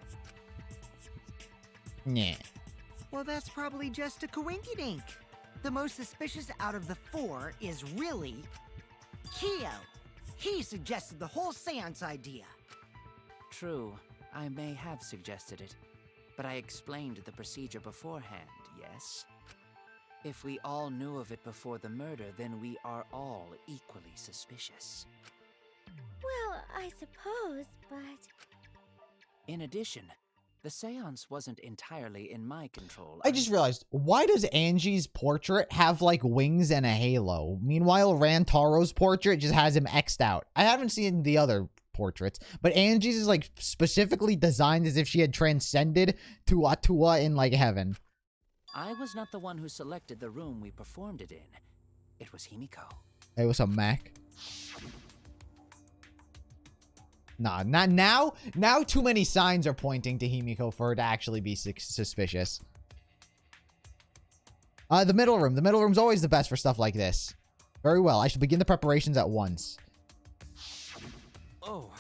Yeah. Well, that's probably just a coinkydink. The most suspicious out of the four is really Kyo. He suggested the whole seance idea. True, I may have suggested it, but I explained the procedure beforehand, yes? If we all knew of it before the murder, then we are all equally suspicious. Well, I suppose, but... In addition, the seance wasn't entirely in my control. I just realized, why does Angie's portrait have, like, wings and a halo? Meanwhile, Rantaro's portrait just has him X'd out. I haven't seen the other portraits, but Angie's is, like, specifically designed as if she had transcended to Atua in, like, heaven. I was not the one who selected the room we performed it in. It was Himiko. Hey, what's up, Mac? Nah, not now. Now too many signs are pointing to Himiko for her to actually be suspicious. The middle room. The middle room's always the best for stuff like this. Very well. I should begin the preparations at once. Oh,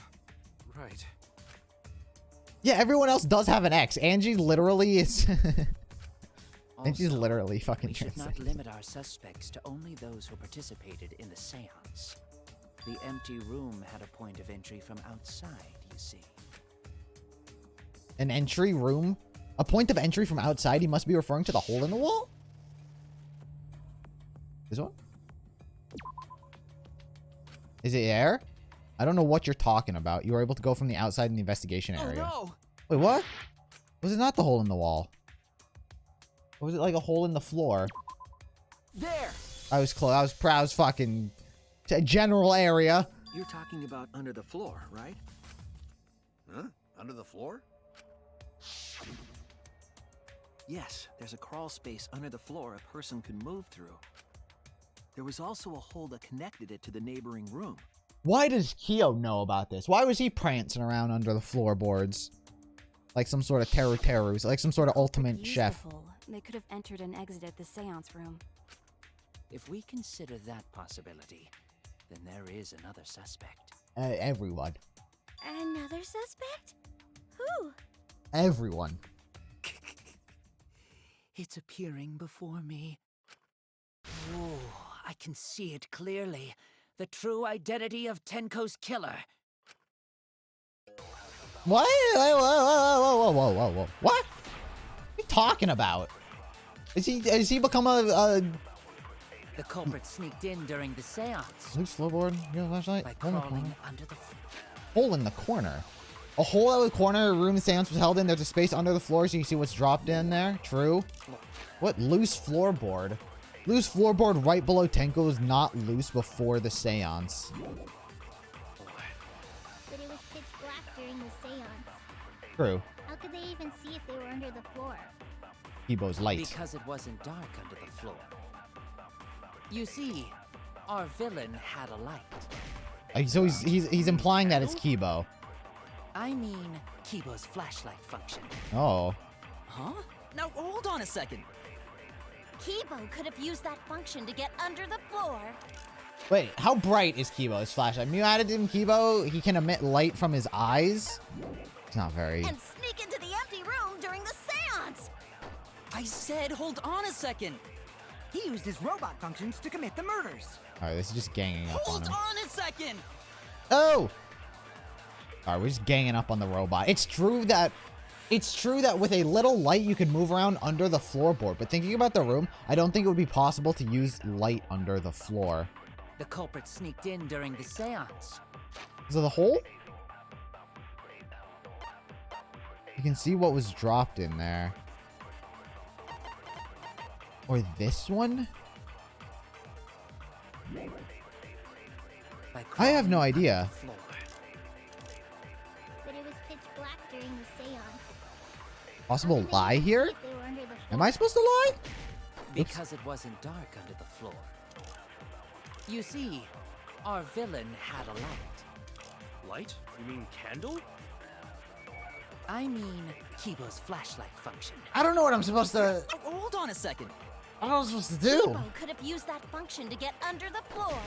right. Yeah, everyone else does have an X. Angie literally is... Angie's Also, literally fucking we should not transcended. limit our suspects to only those who participated in the seance. The empty room had a point of entry from outside, you see. An entry room? A point of entry from outside? He must be referring to the hole in the wall? This one? Is it there? I don't know what you're talking about. You were able to go from the outside in the investigation area. Oh no! Wait, what? Was it not the hole in the wall? Or was it like a hole in the floor? There! I was close. I was fucking... general area. You're talking about under the floor, right? Huh? Under the floor? Yes, there's a crawl space under the floor a person could move through. There was also a hole that connected it to the neighboring room. Why does Kyo know about this? Why was he prancing around under the floorboards? Like some sort of terrors, like some sort of ultimate chef. Beautiful. They could have entered and exited the seance room. If we consider that possibility, then there is another suspect. Everyone. Another suspect? Who? Everyone. It's appearing before me. Oh, I can see it clearly. The true identity of Tenko's killer. What? Whoa. What are you talking about? Is he become a The culprit sneaked in during the seance. loose floorboard? You know, flashlight? By Hole in the crawling corner. under the Hole in the corner. A hole out of the corner room the seance was held in. There's a space under the floor so you can see what's dropped in there. True. What loose floorboard? Loose floorboard right below Tenko is not loose before the seance. But it was pitch black during the seance. True. How could they even see if they were under the floor? Kibo's light. Because it wasn't dark under the floor. You see, our villain had a light. So he's implying that it's Kibo. I mean, Kibo's flashlight function. Oh. Huh? Now hold on a second. Kibo could have used that function to get under the floor. Wait, how bright is Kibo's flashlight? When you added him Kibo, he can emit light from his eyes? It's not very... And sneak into the empty room during the seance. I said hold on a second. He used his robot functions to commit the murders. Alright, this is just ganging up on Hold him. on a second. Oh! Alright, we're just ganging up on the robot. It's true that with a little light you can move around under the floorboard, but thinking about the room, I don't think it would be possible to use light under the floor. The culprit sneaked in during the seance. Is it the hole? You can see what was dropped in there. Or this one? I have no idea. But it was pitch black during the seance. Possible lie here? If they were under the floor. Am I supposed to lie? Because it wasn't dark under the floor. You see, our villain had a light. Light? You mean candle? I mean, Kibo's flashlight function. I don't know what I'm supposed to... Oh, hold on a second. I don't know what I'm supposed to do. Kibo could have used that function to get under the floor.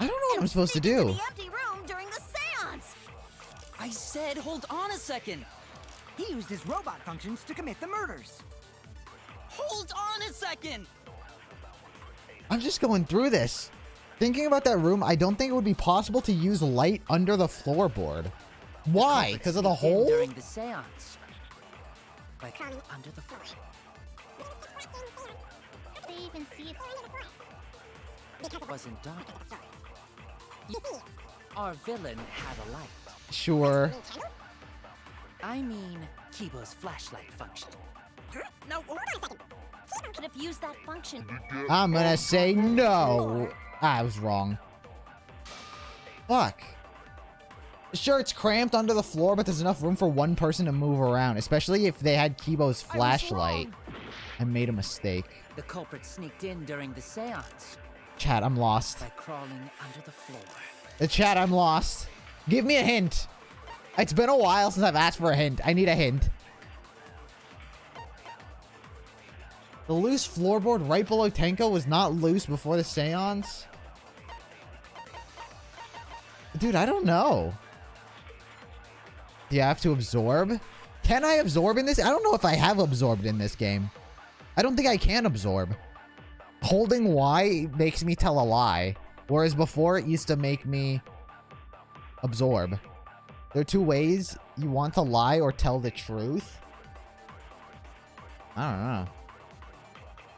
I don't know what I'm supposed to Sneak into do. the empty room during the seance. I said hold on a second. He used his robot functions to commit the murders. Hold on a second. I'm just going through this. Thinking about that room, I don't think it would be possible to use light under the floorboard. Why? Because of the Sneaked in hole? during the seance. By crawling under the floor. They even see it. It wasn't dark. Our villain had a light. Sure. I mean, Kibo's flashlight function. No, hold on a second. Kibo could have used that function. I'm gonna say no. I was wrong. Fuck. Sure, it's cramped under the floor, but there's enough room for one person to move around, especially if they had Kibo's flashlight. I made a mistake. The culprit sneaked in during the seance. Chat, I'm lost. By crawling under the floor. Chat, I'm lost. Give me a hint. It's been a while since I've asked for a hint. I need a hint. The loose floorboard right below Tenko was not loose before the seance? Dude, I don't know. Do you have to absorb? Can I absorb in this? I don't know if I have absorbed in this game. I don't think I can absorb. Holding Y makes me tell a lie. Whereas before, it used to make me absorb. There are two ways you want to lie or tell the truth. I don't know.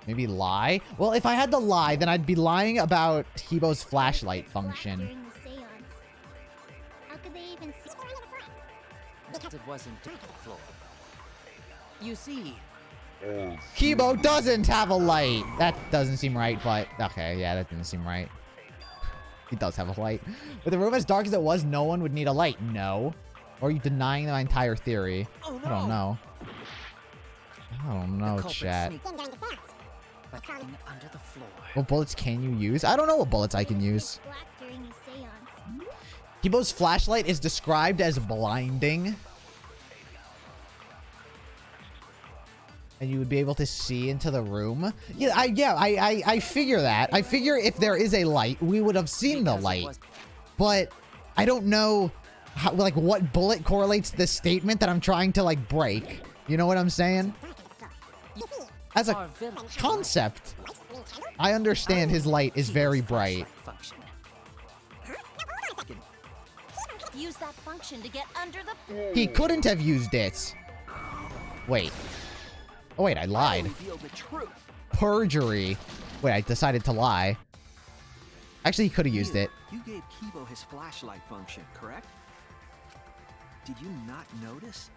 Maybe lie? Well, if I had to lie, then I'd be lying about Kibo's flashlight function. During the seance. How could they even see? Because it wasn't dark on the floor. You see, Kibo doesn't have a light. That doesn't seem right, but... Okay, yeah, that didn't seem right. He does have a light. With the room as dark as it was, no one would need a light. No. Or are you denying my entire theory? Oh, I don't know. I don't know, the culprit chat. sneaked in during the seance. By crawling under the floor. What bullets can you use? I don't know what bullets I can use. Black during the seance. Kibo's flashlight is described as blinding. And you would be able to see into the room. Yeah, I figure that. I figure if there is a light, we would have seen the light. But I don't know how, like, what bullet correlates to this statement that I'm trying to, like, break. You know what I'm saying? As a concept. I understand his light is very bright. Function. Use that function to get under the... He couldn't have used it. Wait. Oh, wait, I lied. Reveal the truth. Perjury. Wait, I decided to lie. Actually, he could have used it. You gave Kibo his flashlight function, correct? Did you not notice?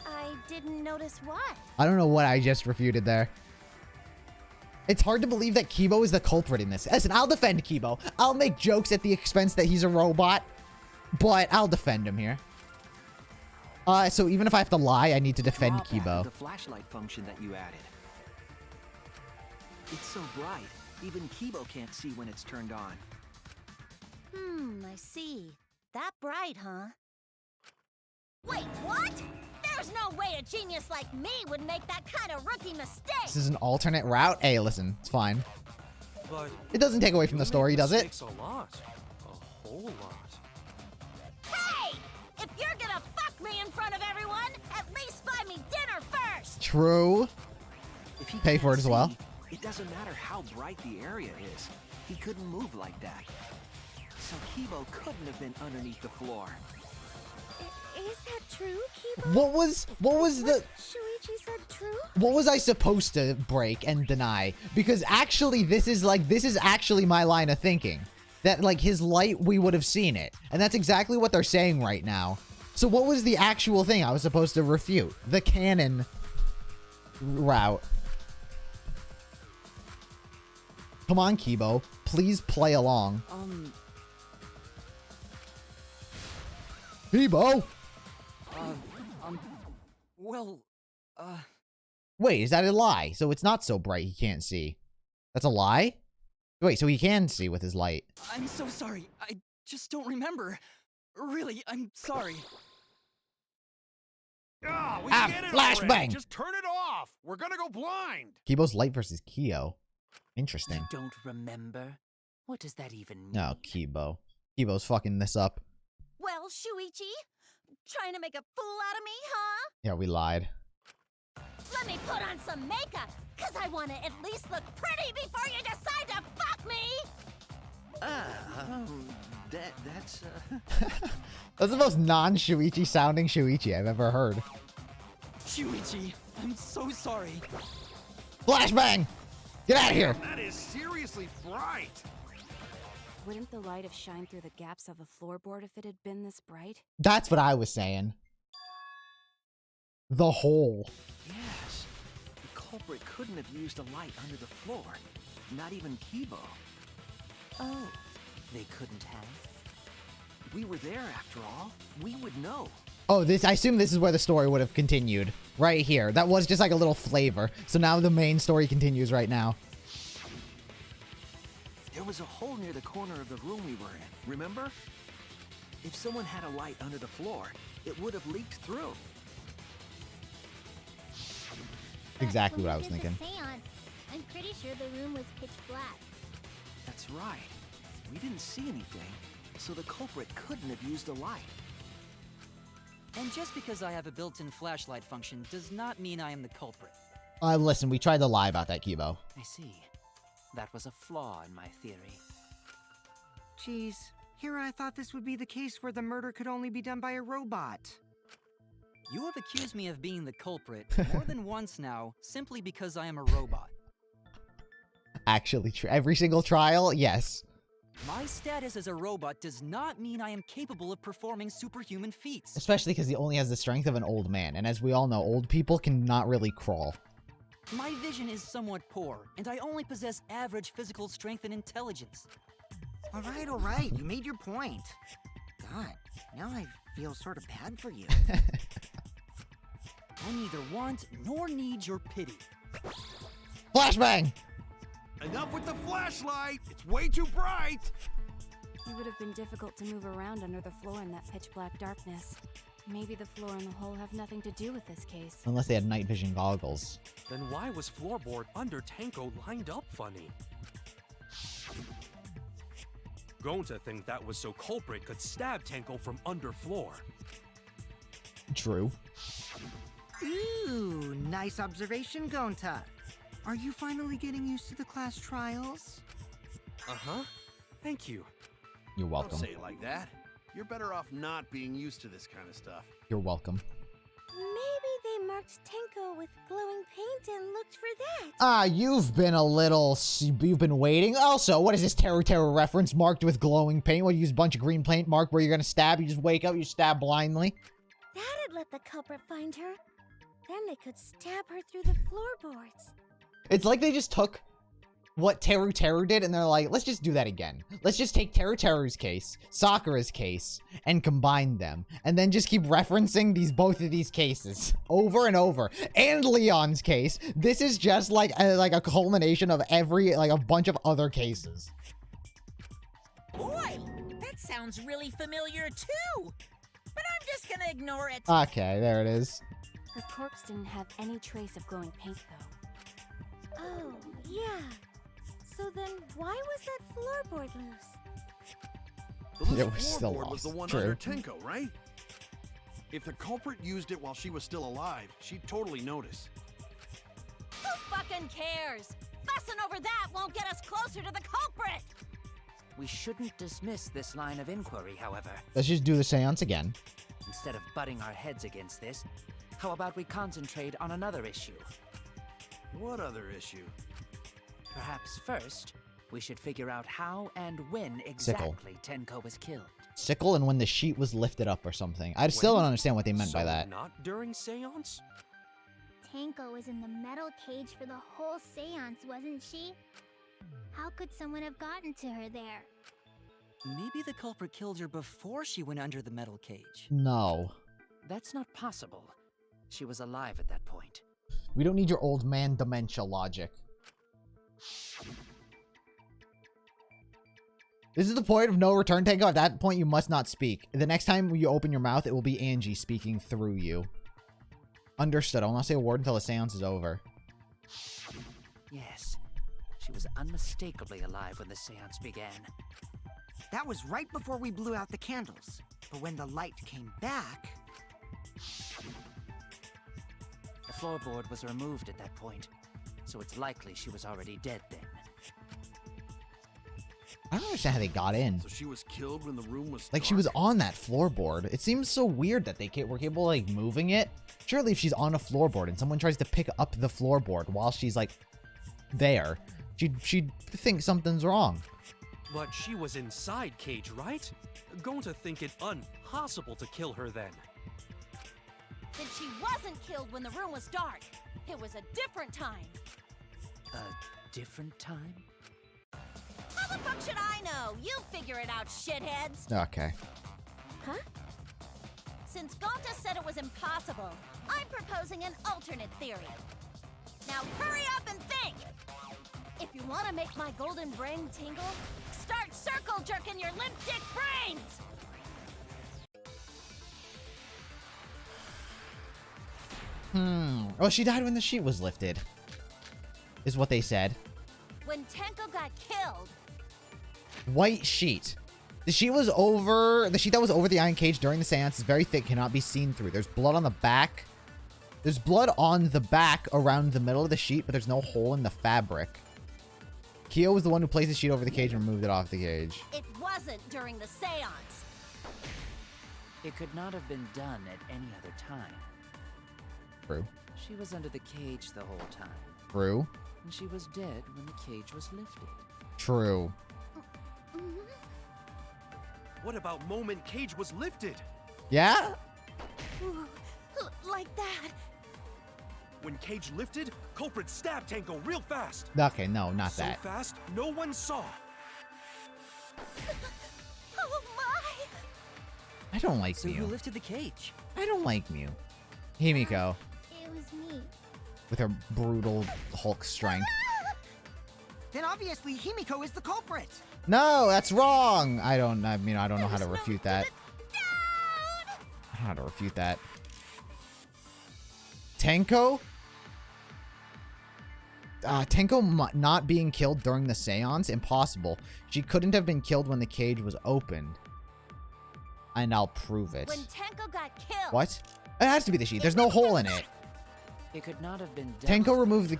I didn't notice what. I don't know what I just refuted there. It's hard to believe that Kibo is the culprit in this. Listen, I'll defend Kibo. I'll make jokes at the expense that he's a robot, but I'll defend him here. So even if I have to lie, I need to defend Kibo. The flashlight function that you added. It's so bright, even Kibo can't see when it's turned on. I see. That bright, huh? Wait, what? There's no way a genius like me would make that kind of rookie mistake! This is an alternate route? Hey, listen, it's fine. But It doesn't take away from the story, does it? mistakes a lot. A whole lot. Hey! If you're gonna fuck me in front of everyone, at least buy me dinner first! True. If he Pay for it can't as well. see, it doesn't matter how bright the area is. He couldn't move like that. So Kibo couldn't have been underneath the floor. Is that true, Kibo? What was the... Shuichi said true? What was I supposed to break and deny? Because actually, this is actually my line of thinking. That, like, his light, we would have seen it. And that's exactly what they're saying right now. So what was the actual thing I was supposed to refute? The canon route. Come on, Kibo. Please play along. Kibo! Well, Wait, is that a lie? So it's not so bright he can't see. That's a lie? Wait, so he can see with his light. I'm so sorry. I just don't remember. Really, I'm sorry. Ah, we get it flashbang! already. Just turn it off. We're gonna go blind. Kibo's light versus Kyo. Interesting. Don't remember? What does that even mean? No, Kibo. Kibo's fucking this up. Well, Shuichi, trying to make a fool out of me, huh? Yeah, we lied. Let me put on some makeup, cause I want to at least look pretty before you decide to fuck me! That's That's the most non-Shuichi sounding Shuichi I've ever heard. Shuichi, I'm so sorry. Flashbang! Get out of here! That is seriously bright. Wouldn't the light have shined through the gaps of the floorboard if it had been this bright? That's what I was saying. The hole. yes. The culprit couldn't have used a light under the floor. Not even Kibo. Oh, they couldn't have? We were there after all. We would know. Oh, I assume this is where the story would have continued. Right here. That was just like a little flavor. So now the main story continues right now. There was a hole near the corner of the room we were in, remember? If someone had a light under the floor, it would have leaked through. Exactly When what I we was did thinking. the seance, I'm pretty sure the room was pitch black. That's right. We didn't see anything, so the culprit couldn't have used a light. And just because I have a built-in flashlight function does not mean I am the culprit. Listen, we tried to lie about that, Kibo. I see. That was a flaw in my theory. Geez, here I thought this would be the case where the murder could only be done by a robot. You have accused me of being the culprit more than once now, simply because I am a robot. Actually, every single trial, yes. My status as a robot does not mean I am capable of performing superhuman feats. Especially because he only has the strength of an old man. And as we all know, old people can not really crawl. My vision is somewhat poor, and I only possess average physical strength and intelligence. All right, you made your point. God, now I feel sort of bad for you. I neither want nor need your pity. Flashbang! Enough with the flashlight. It's way too bright. It would have been difficult to move around under the floor in that pitch black darkness. Maybe the floor and the hole have nothing to do with this case. Unless they had night vision goggles. Then why was floorboard under Tenko lined up funny? Gonta think that was so culprit could stab Tenko from under floor. True. Ooh, nice observation, Gonta. Are you finally getting used to the class trials? Uh-huh. Thank you. You're welcome. Don't say it like that. You're better off not being used to this kind of stuff. You're welcome. Maybe they marked Tenko with glowing paint and looked for that. Ah, you've been waiting. Also, what is this Terror reference marked with glowing paint? What, you use a bunch of green paint mark where you're gonna stab? You just wake up, you stab blindly? That'd let the culprit find her. Then they could stab her through the floorboards. It's like they just took what Terror did and they're like, let's just do that again. Let's just take Terror's case, Sakura's case, and combine them. And then just keep referencing both of these cases over and over. And Leon's case. This is just like a culmination of a bunch of other cases. Boy, that sounds really familiar too. But I'm just gonna ignore it. Okay, there it is. Her corpse didn't have any trace of glowing paint, though. Oh, yeah. So then why was that floorboard loose? The It loose was still floorboard was the lost. one True. under Tenko, right? If the culprit used it while she was still alive, she'd totally notice. Who fucking cares? Fussing over that won't get us closer to the culprit! We shouldn't dismiss this line of inquiry, however. Let's just do the seance again. Instead of butting our heads against this, how about we concentrate on another issue? What other issue? Perhaps first, we should figure out how and when exactly Tenko was killed. Sickle and when the sheet was lifted up or something. I still don't understand what they meant by that. Not during seance? Tenko was in the metal cage for the whole seance, wasn't she? How could someone have gotten to her there? Maybe the culprit killed her before she went under the metal cage. No. That's not possible. She was alive at that point. We don't need your old man dementia logic. This is the point of no return, Tenko. At that point, you must not speak. The next time you open your mouth, it will be Angie speaking through you. Understood. I will not say a word until the seance is over. Yes, she was unmistakably alive when the seance began. That was right before we blew out the candles. But when the light came back... The floorboard was removed at that point, so it's likely she was already dead then. I don't understand how they got in. So she was killed when the room was Like, she was on that floorboard. It seems so weird that they were capable of, like, moving it. Surely if she's on a floorboard and someone tries to pick up the floorboard while she's, like, there, she'd think something's wrong. But she was inside Cage, right? Going to think it impossible to kill her then. Then she wasn't killed when the room was dark. It was a different time. A different time? How the fuck should I know? You figure it out, shitheads. Okay. Huh? Since Gonta said it was impossible, I'm proposing an alternate theory. Now hurry up and think! If you want to make my golden brain tingle, start circle jerking your limp dick brains! Oh, she died when the sheet was lifted. Is what they said. When Tenko got killed, White sheet. The sheet was over... The sheet that was over the iron cage during the seance is very thick, cannot be seen through. There's blood on the back. There's blood on the back around the middle of the sheet, but there's no hole in the fabric. Kyo was the one who placed the sheet over the cage and removed it off the cage. it wasn't during the seance. It could not have been done at any other time. True. She was under the cage the whole time, True. and she was dead when the cage was lifted. True. What about moment Cage was lifted? Yeah? Ooh, like that. When Cage lifted, culprit stabbed Tenko real fast. Okay, no, not So that. fast, no one saw. Oh my! I don't like So who Mew. lifted the cage? I don't like Mew. Himiko. It was me. With her brutal Hulk strength. Then obviously Himiko is the culprit. No, that's wrong. I don't know how to refute that. I don't know how to refute that. Tenko? Tenko not being killed during the seance? Impossible. She couldn't have been killed when the cage was opened. And I'll prove it. When Tenko got killed. What? It has to be the sheet. There's no hole in it. It could not have been done. Tenko removed the...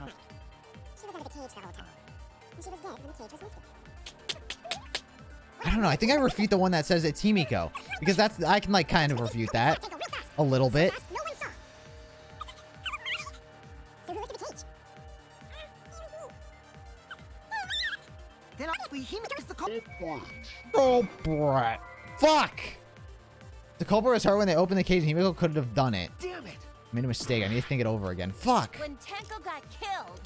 I don't know. I think I refute the one that says it's Himiko. Because that's... I can, like, kind of refute that. A little bit. Then obviously Himiko is the culprit. Oh, brat. Fuck! The culprit was her when they opened the cage. Himiko couldn't have done it. Damn it! Made a mistake. I need to think it over again. Fuck. When Tenko got killed,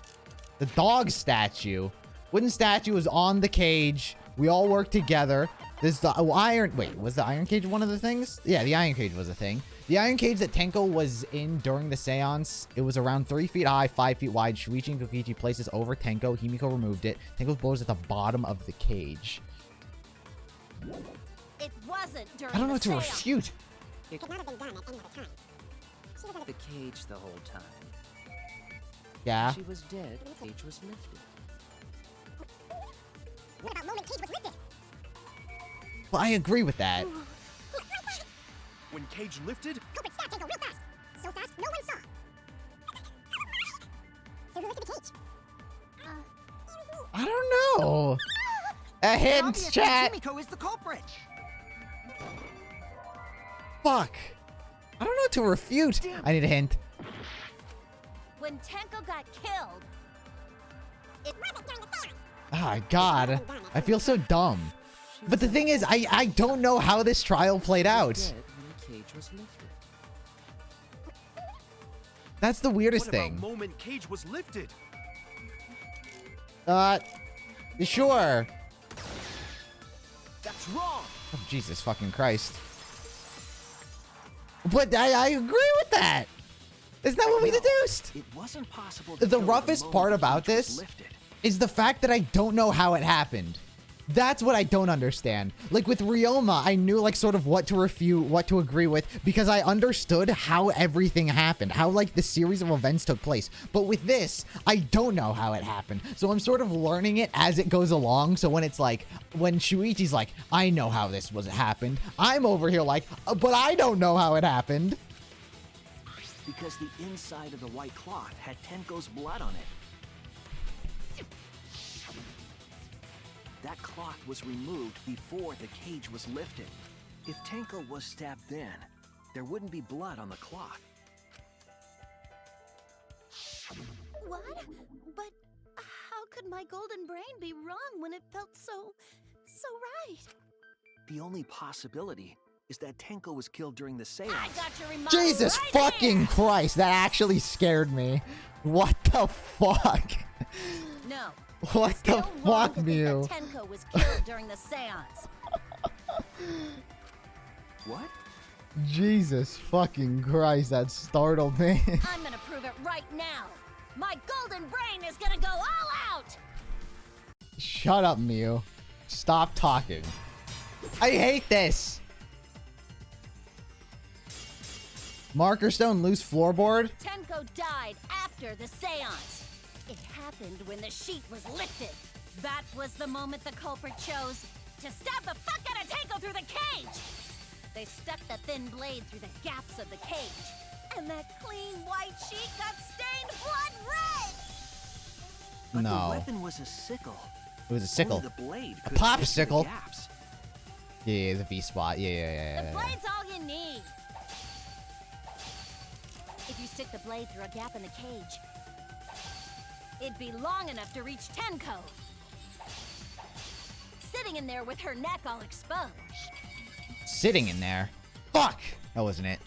The dog statue. Wooden statue was on the cage. We all worked together. This the iron... Wait, was the iron cage one of the things? Yeah, the iron cage was a thing. The iron cage that Tenko was in during the seance, it was around 3 feet high, 5 feet wide. Shuichi and Kokichi placed this over Tenko. Himiko removed it. Tenko's blow was at the bottom of the cage. it wasn't during I don't know the what to seance. refute. It could not have been done at any other time. She was The cage the whole time. Yeah. She was dead. The cage was lifted. What about moment Cage was lifted? Well, I agree with that. When Cage lifted, Culprit stabbed Tenko real fast. So fast, no one saw. So who lifted the cage? I don't know. A hint, Obviously, chat. Himiko is the culprit. Fuck. I don't know what to refute. I need a hint. When Tenko got killed, It wasn't during the seance. Oh, God. I feel so dumb. But the thing is, I don't know how this trial played out. Dead when the cage was lifted. That's the weirdest what thing. about moment Cage was lifted? Sure. That's wrong. Oh, Jesus fucking Christ. But I agree with that. Isn't that what we deduced? It wasn't possible to The kill roughest moment part the about cage was this lifted. is the fact that I don't know how it happened. That's what I don't understand. Like with Ryoma, I knew like sort of what to refute, what to agree with, because I understood how everything happened, how like the series of events took place. But with this, I don't know how it happened. So I'm sort of learning it as it goes along. So when it's like, when Shuichi's like, I know how this was happened, I'm over here like, but I don't know how it happened. Because the inside of the white cloth had Tenko's blood on it. That cloth was removed before the cage was lifted. If Tenko was stabbed then, there wouldn't be blood on the cloth. what? But how could my golden brain be wrong when it felt so right? The only possibility is that Tenko was killed during the seance. I got your remote Jesus right fucking here. Christ, that actually scared me. What the fuck? No. What Still the wrong fuck, to think Mew? that Tenko was killed during the seance. What? Jesus fucking Christ, that startled me. I'm gonna prove it right now. My golden brain is gonna go all out. Shut up, Mew. Stop talking. I hate this. Marker stone, loose floorboard. Tenko died after the seance. It happened when the sheet was lifted. That was the moment the culprit chose to stab the fuck out of Tenko through the cage. They stuck the thin blade through the gaps of the cage, and that clean white sheet got stained blood red. But No. the weapon was a sickle. It was a sickle. Only the blade A could fit through the popsicle. gaps. Yeah, the V spot. Yeah. The blade's all you need. If you stick the blade through a gap in the cage, it'd be long enough to reach Tenko. Sitting in there with her neck all exposed. Sitting in there. Fuck! That wasn't it.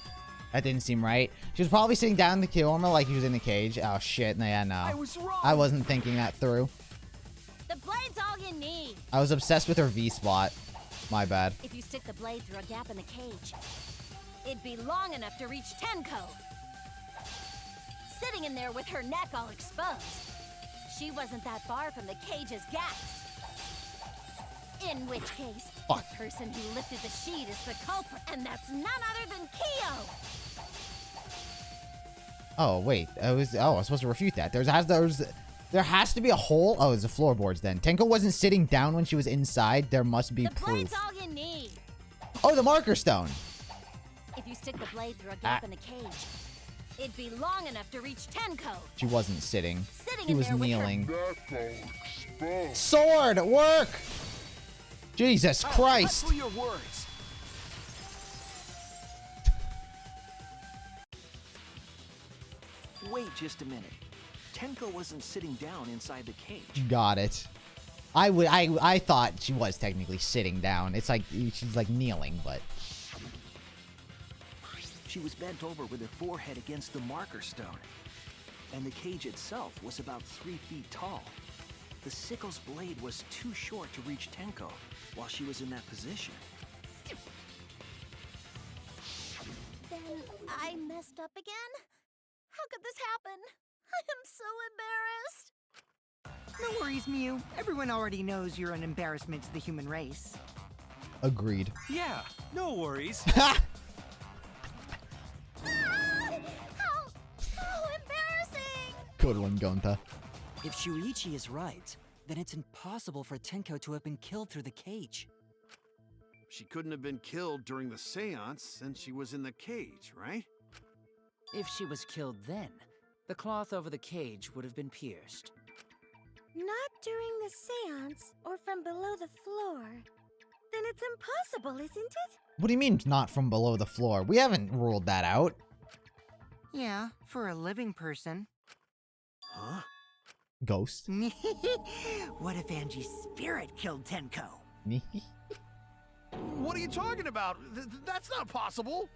That didn't seem right. She was probably sitting down in the camera like he was in the cage. Oh shit, yeah, no. I was wrong. I wasn't thinking that through. The blade's all you need. I was obsessed with her V spot. My bad. If you stick the blade through a gap in the cage, it'd be long enough to reach Tenko. Sitting in there with her neck all exposed. She wasn't that far from the cage's gaps. In which case, Fuck. the person who lifted the sheet is the culprit, and that's none other than Kyo. Oh wait, I was supposed to refute that. There has to be a hole. Oh, it's the floorboards then. Tenko wasn't sitting down when she was inside. There must be The proof. blade's all you need. Oh, the marker stone. If you stick the blade through a gap in the cage, It'd be long enough to reach Tenko. She wasn't sitting. Sitting She in was there with her- kneeling. Sword, work! Jesus Christ! Cut through your words. Wait just a minute. Tenko wasn't sitting down inside the cage. Got it. I thought she was technically sitting down. It's like she's like kneeling, but She was bent over with her forehead against the marker stone. And the cage itself was about 3 feet tall. The sickle's blade was too short to reach Tenko while she was in that position. Then I messed up again? How could this happen? I am so embarrassed. No worries, Mew. Everyone already knows you're an embarrassment to the human race. agreed. Yeah, no worries. How embarrassing! Good one, Gonta. If Shuichi is right, then it's impossible for Tenko to have been killed through the cage. She couldn't have been killed during the seance since she was in the cage, right? If she was killed then, the cloth over the cage would have been pierced. Not during the seance or from below the floor. Then it's impossible, isn't it? What do you mean, not from below the floor? We haven't ruled that out. Yeah, for a living person. Huh? Ghost. What if Angie's spirit killed Tenko? What are you talking about? That's not possible.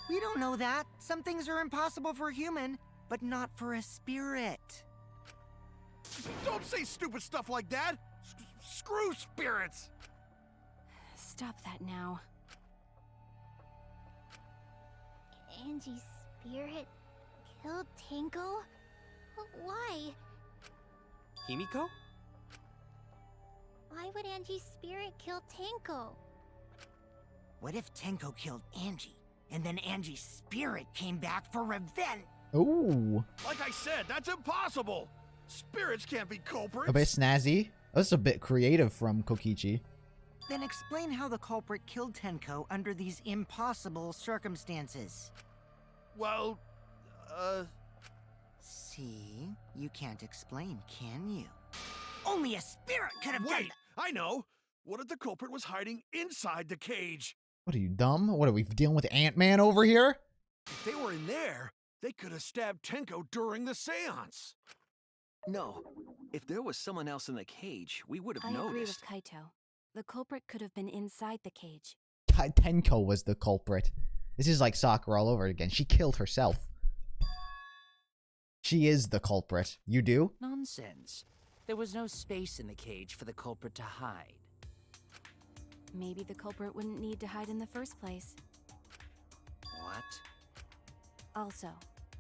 We don't know that. Some things are impossible for a human, but not for a spirit. Don't say stupid stuff like that. Screw spirits. Stop that now. Angie's spirit killed Tenko? Why? Himiko? Why would Angie's spirit kill Tenko? What if Tenko killed Angie, and then Angie's spirit came back for revenge? Ooh. Like I said, that's impossible. Spirits can't be culprits. A bit snazzy. That's a bit creative from Kokichi. Then explain how the culprit killed Tenko under these impossible circumstances. Well, See? You can't explain, can you? Only a spirit could have done wait, I know. What if the culprit was hiding inside the cage? What are you, dumb? What are we dealing with, Ant-Man over here? If they were in there, they could have stabbed Tenko during the seance. No. If there was someone else in the cage, we would have I agree noticed. with Kaito. The culprit could have been inside the cage. Tenko was the culprit. This is like Sakura all over again. She killed herself. She is the culprit. You do? Nonsense. There was no space in the cage for the culprit to hide. Maybe the culprit wouldn't need to hide in the first place. What? Also,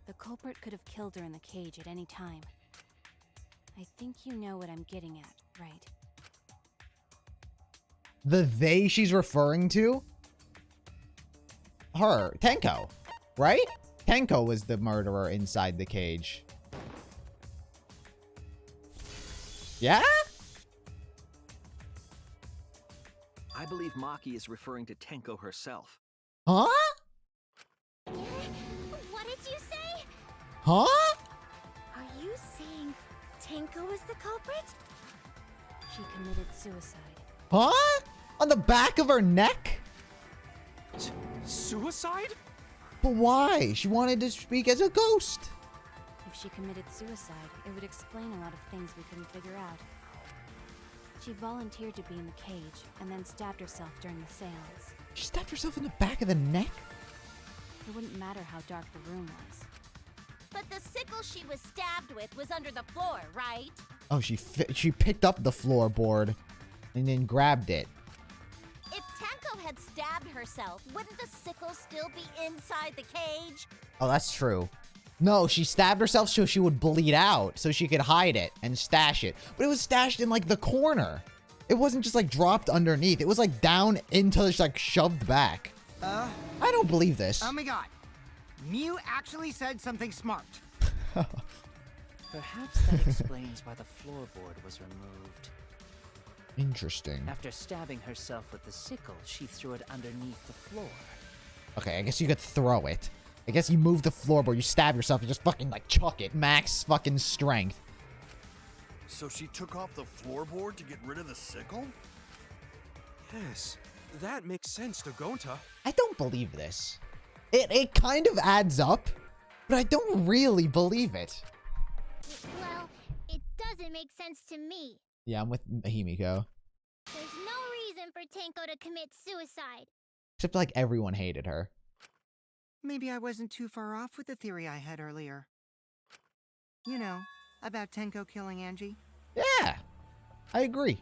the culprit could have killed her in the cage at any time. I think you know what I'm getting at, right? The they she's referring to? Her. Tenko. Right? Tenko was the murderer inside the cage. Yeah? I believe Maki is referring to Tenko herself. Huh? What did you say? Huh? Are you saying Tenko is the culprit? She committed suicide. Huh? On the back of her neck? Suicide? But why? She wanted to speak as a ghost. If she committed suicide, it would explain a lot of things we couldn't figure out. She volunteered to be in the cage and then stabbed herself during the seance. She stabbed herself in the back of the neck? It wouldn't matter how dark the room was. But the sickle she was stabbed with was under the floor, right? Oh, she picked up the floorboard and then grabbed it. If Tenko had stabbed herself, wouldn't the sickle still be inside the cage? Oh, that's true. No, she stabbed herself so she would bleed out, so she could hide it and stash it. But it was stashed in, like, the corner. It wasn't just, like, dropped underneath. It was, like, down into, like, shoved back. I don't believe this. Oh my god. Mew actually said something smart. Perhaps that explains why the floorboard was removed. Interesting. After stabbing herself with the sickle, she threw it underneath the floor. Okay, I guess you could throw it. I guess you move the floorboard, you stab yourself, you just fucking, like, chuck it. Max fucking strength. So she took off the floorboard to get rid of the sickle? Yes, that makes sense to Gonta. I don't believe this. It kind of adds up, but I don't really believe it. Well, it doesn't make sense to me. Yeah, I'm with Himiko. There's no reason for Tenko to commit suicide. Except, like, everyone hated her. Maybe I wasn't too far off with the theory I had earlier. You know, about Tenko killing Angie. Yeah, I agree.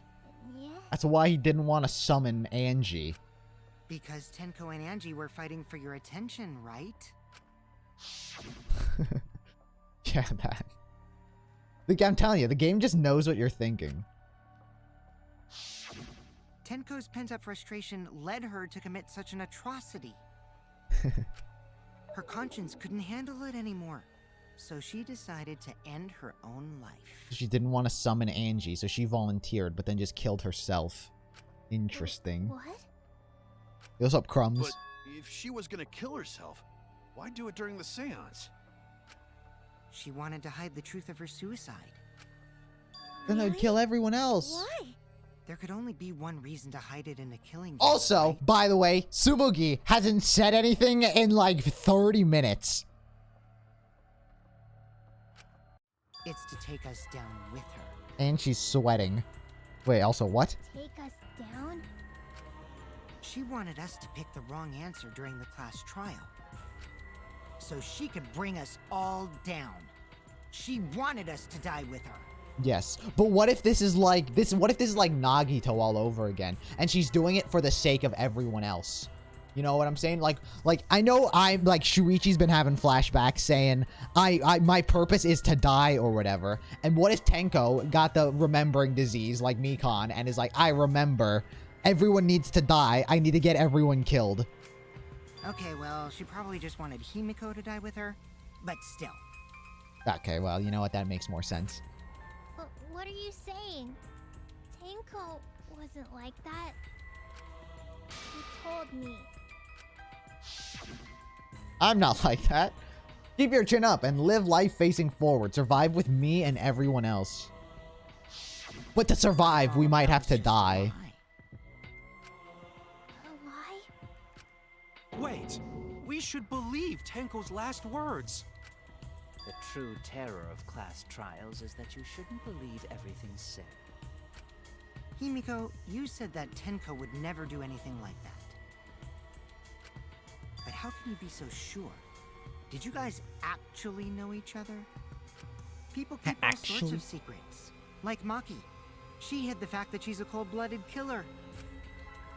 Yeah? That's why he didn't want to summon Angie. Because Tenko and Angie were fighting for your attention, right? Yeah, that. I'm telling you, the game just knows what you're thinking. Tenko's pent-up frustration led her to commit such an atrocity. Her conscience couldn't handle it anymore, so she decided to end her own life. She didn't want to summon Angie, so she volunteered, but then just killed herself. Interesting. What? What's up, Crumbs? But if she was gonna kill herself, why do it during the seance? She wanted to hide the truth of her suicide. Then I'd kill everyone else. Why? There could only be one reason to hide it in a killing. Also, right? by the way, Tsumugi hasn't said anything in like 30 minutes. It's to take us down with her. And she's sweating. Wait, also what? Take us down? She wanted us to pick the wrong answer during the class trial, so she could bring us all down. She wanted us to die with her. Yes, but what if this is like what if this is like Nagito all over again, and she's doing it for the sake of everyone else? You know what I'm saying? Like I know I'm like Shuichi's been having flashbacks saying my purpose is to die or whatever. And what if Tenko got the remembering disease like Mikan and is like, I remember everyone needs to die. I need to get everyone killed. Okay, well, she probably just wanted Himiko to die with her, but still. Okay, well, you know what? That makes more sense. What are you saying? Tenko wasn't like that. She told me. I'm not like that. Keep your chin up and live life facing forward. Survive with me and everyone else. But to survive, we might have to die. A lie? Wait, we should believe Tenko's last words. The true terror of class trials is that you shouldn't believe everything said. Himiko, you said that Tenko would never do anything like that. But how can you be so sure? Did you guys actually know each other? People keep all sorts of secrets. Like Maki. She hid the fact that she's a cold-blooded killer.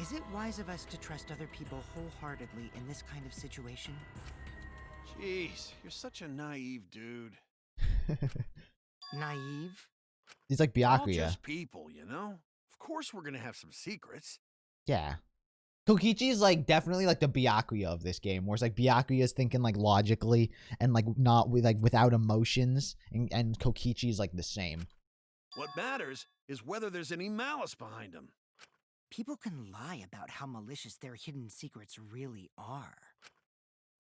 Is it wise of us to trust other people wholeheartedly in this kind of situation? Jeez, you're such a naive dude. Naive? He's like We're all Byakuya. just people, you know? Of course we're gonna have some secrets. Yeah. Kokichi is like definitely like the Byakuya of this game, where it's like Byakuya is thinking like logically and like not with like without emotions, and Kokichi is like the same. What matters is whether there's any malice behind them. People can lie about how malicious their hidden secrets really are.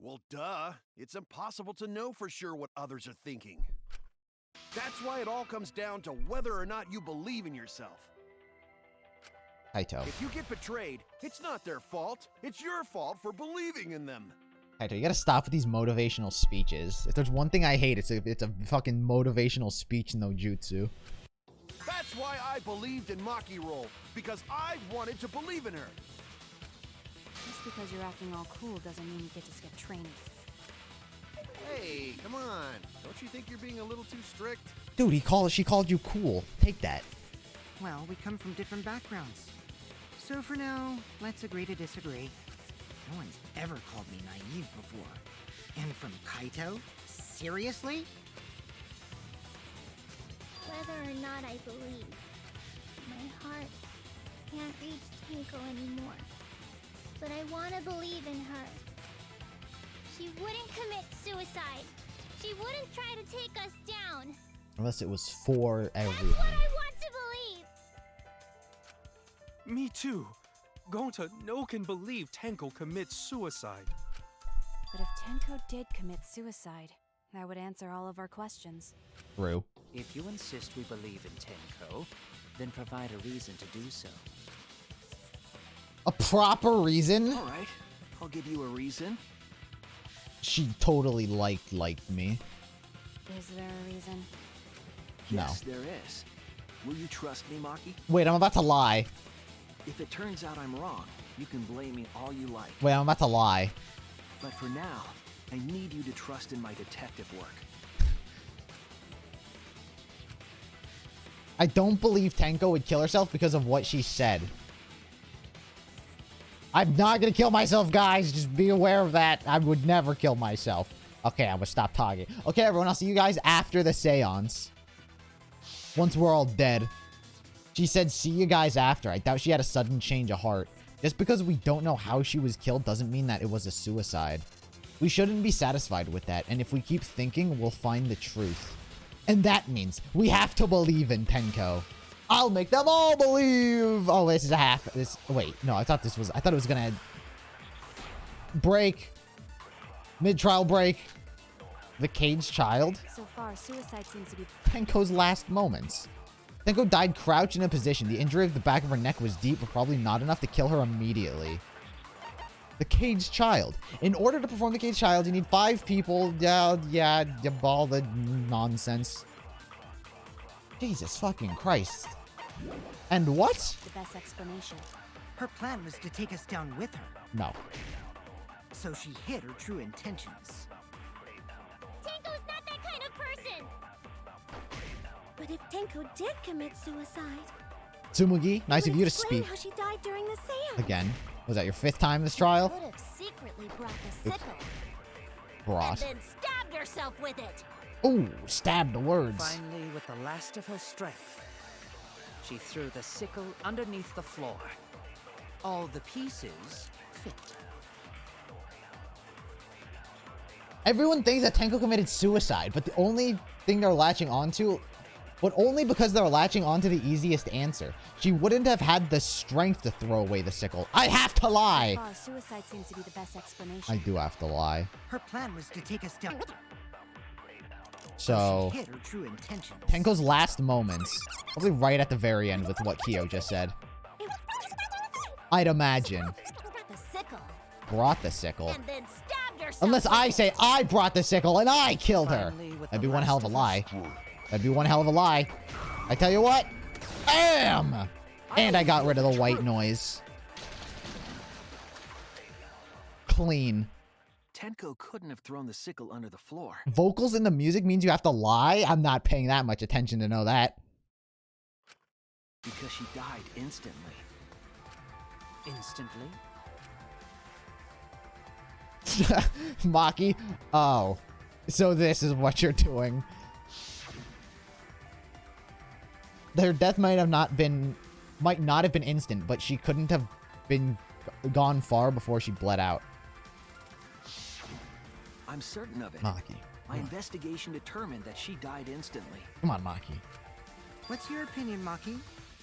Well, duh. It's impossible to know for sure what others are thinking. That's why it all comes down to whether or not you believe in yourself. Kaito. If you get betrayed, it's not their fault. It's your fault for believing in them. Kaito, you gotta stop with these motivational speeches. If there's one thing I hate, it's a fucking motivational speech no jutsu. That's why I believed in Maki Roll, because I wanted to believe in her. Just because you're acting all cool doesn't mean you get to skip training. Hey, come on. Don't you think you're being a little too strict? Dude, she called you cool. Take that. Well, we come from different backgrounds. So for now, let's agree to disagree. No one's ever called me naive before. And from Kaito? Seriously? Whether or not I believe, my heart can't reach Tenko anymore. But I want to believe in her. She wouldn't commit suicide. She wouldn't try to take us down. Unless it was for everyone. That's what I want to believe. Me too. Gonta no can believe Tenko commits suicide. But if Tenko did commit suicide. That would answer all of our questions. True. If you insist we believe in Tenko, then provide a reason to do so. A proper reason? All right, I'll give you a reason. She totally liked me. Is there a reason? Yes, there is. Will you trust me, Maki? Wait, I'm about to lie. If it turns out I'm wrong, you can blame me all you like. Wait, I'm about to lie. But for now, I need you to trust in my detective work. I don't believe Tenko would kill herself because of what she said. I'm not gonna kill myself, guys. Just be aware of that. I would never kill myself. Okay, I'm gonna stop talking. Okay, everyone, I'll see you guys after the seance. Once we're all dead. She said, see you guys after. I doubt she had a sudden change of heart. Just because we don't know how she was killed doesn't mean that it was a suicide. We shouldn't be satisfied with that, and if we keep thinking, we'll find the truth. And that means we have to believe in Tenko. I'll make them all believe. Oh, this is a half. Wait, no, I thought it was gonna break. Mid-trial break. The caged child. So far, suicide seems to be Tenko's last moments. Tenko died crouched in a position. The injury of the back of her neck was deep, but probably not enough to kill her immediately. The caged child. In order to perform the caged child, you need 5 people. Yeah, all the nonsense. Jesus fucking Christ. And what? the best explanation. Her plan was to take us down with her, No. so she hid her true intentions. Tenko's not that kind of person! But if Tenko did commit suicide... Tsumugi, nice of you to explain speak. how she died during the seance. Again. Was that your 5th time this trial? Could have secretly brought the sickle. Brought. And then stabbed herself with it. Ooh, stabbed the words. Finally, with the last of her strength, she threw the sickle underneath the floor. All the pieces fit. Everyone thinks that Tenko committed suicide, but the only thing they're latching onto... But only because they're latching onto the easiest answer. She wouldn't have had the strength to throw away the sickle. I have to lie! So far, suicide seems to be the best explanation. I do have to lie. Her plan was to take us down. So... She hid her true intentions. Tenko's last moments. Probably right at the very end with what Kyo just said. I'd imagine. The sickle. Brought the sickle. And then stabbed herself. Unless I say I brought the sickle and I killed her. Finally, with That'd the be one last hell of a of her lie. strength. That'd be one hell of a lie. I tell you what. Bam! And I got rid of the white noise. Clean. Tenko couldn't have thrown the sickle under the floor. Vocals in the music means you have to lie? I'm not paying that much attention to know that. Because she died instantly. Instantly? Maki? Oh. So this is what you're doing. Her death might not have been instant, but she couldn't have been gone far before she bled out. I'm certain of it. Maki. My investigation determined that she died instantly. Come on, Maki. What's your opinion, Maki?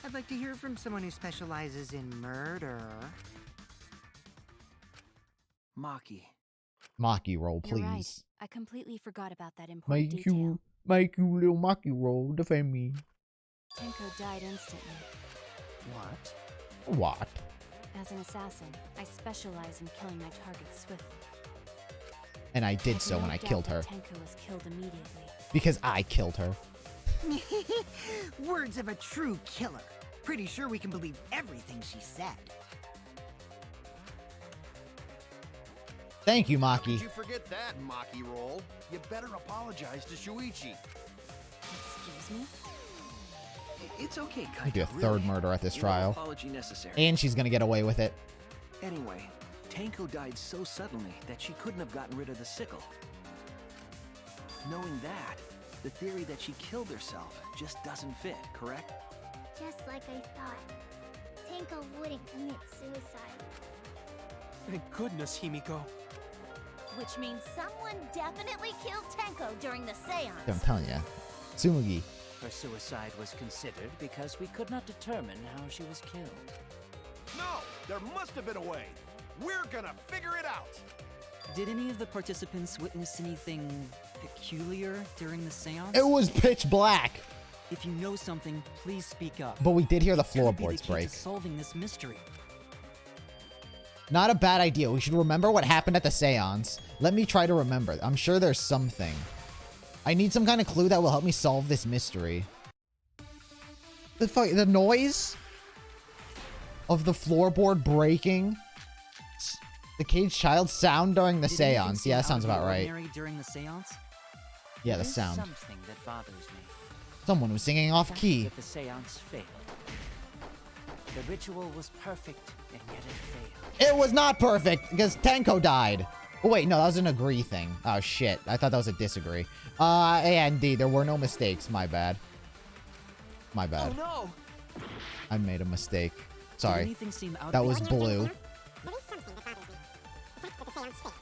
I'd like to hear from someone who specializes in murder. Maki. Maki roll, You're right. please. I completely forgot about that important Make detail. you little Maki roll, defend me. Tenko died instantly. What? What? As an assassin, I specialize in killing my targets swiftly. And I did I've so no when I doubt killed that her. Tenko was killed immediately. Because I killed her. Words of a true killer. Pretty sure we can believe everything she said. Thank you, Did Maki. you forget that, Maki roll? You better apologize to Shuichi. Excuse me? It's okay, Kaito. Maybe a really. third murder at this No trial. apology necessary. And she's gonna get away with it. Anyway, Tenko died so suddenly that she couldn't have gotten rid of the sickle. Knowing that, the theory that she killed herself just doesn't fit, correct? Just like I thought. Tenko wouldn't commit suicide. Thank goodness, Himiko. Which means someone definitely killed Tenko during the seance. I'm telling ya. Tsumugi. Her suicide was considered because we could not determine how she was killed. No, there must have been a way. We're gonna figure it out. Did any of the participants witness anything peculiar during the seance? It was pitch black. If you know something, please speak up. But we did hear the Could be floorboards the key break. to solving this mystery. Not a bad idea. We should remember what happened at the seance. Let me try to remember. I'm sure there's something. I need some kind of clue that will help me solve this mystery. The noise of the floorboard breaking. The caged child sound during the Did anything seance. seem Yeah, that out sounds of the about right. ordinary during the seance? Yeah, the There's sound. something that bothers me. Someone was singing off The fact key. that the seance failed. The ritual was perfect, and yet it failed. It was not perfect because Tenko died. Oh, wait, no, that was an agree thing. Oh, shit. I thought that was a disagree. Yeah, indeed, there were no mistakes. My bad. My bad. Oh no! I made a mistake. Did Sorry. anything seem out That of was the blue. There is something that bothers me. The fact that the seance failed.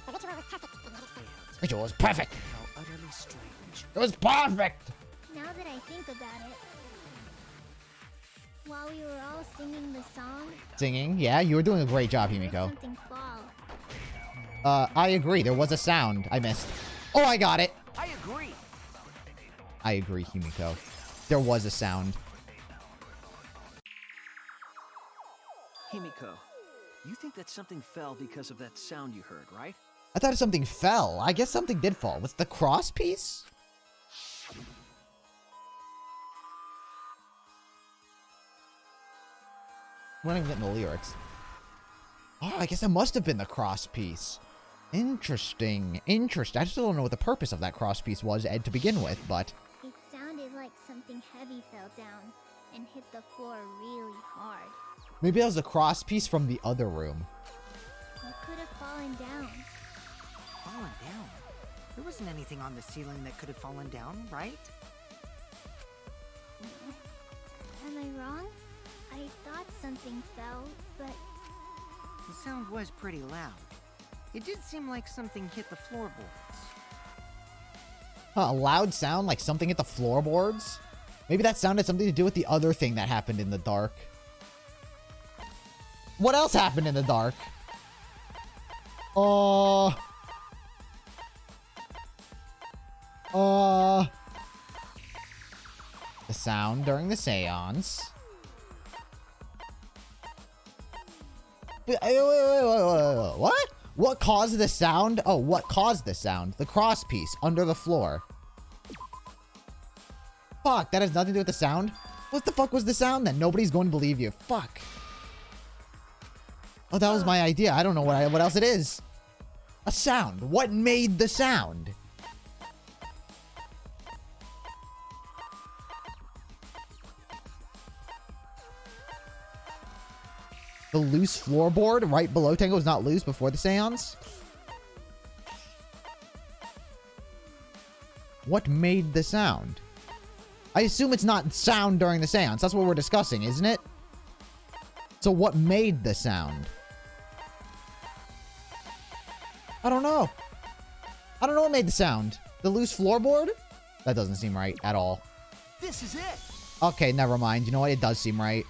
The ritual was perfect, and yet it failed. Ritual was perfect. How utterly strange. It was perfect. Now that I think about it, while we were all singing the song, Singing. Yeah, you were doing a great job, I heard Himiko. something fall. I agree. There was a sound. I missed. Oh, I got it. I agree. I agree, Himiko. There was a sound. Himiko, you think that something fell because of that sound you heard, right? I thought something fell. I guess something did fall. Was the cross piece? We're not even getting the lyrics. Oh, I guess it must have been the cross piece. Interesting. Interesting. I still don't know what the purpose of that cross piece was, Ed, to begin with, but... It sounded like something heavy fell down and hit the floor really hard. Maybe that was the cross piece from the other room. What could have fallen down? Fallen down? There wasn't anything on the ceiling that could have fallen down, right? Am I wrong? I thought something fell, but The sound was pretty loud. It did seem like something hit the floorboards. Huh, a loud sound like something hit the floorboards? Maybe that sound had something to do with the other thing that happened in the dark. What else happened in the dark? The sound during the seance. Wait, what? What caused the sound? Oh, what caused the sound? The cross piece under the floor. Fuck, that has nothing to do with the sound? What the fuck was the sound then? Nobody's going to believe you. Fuck. Oh, that was my idea. I don't know what else it is. A sound. What made the sound? The loose floorboard right below Tango was not loose before the seance? What made the sound? I assume it's not sound during the seance. That's what we're discussing, isn't it? So what made the sound? I don't know. I don't know what made the sound. The loose floorboard? That doesn't seem right at all. This is it! Okay, never mind. You know what? It does seem right.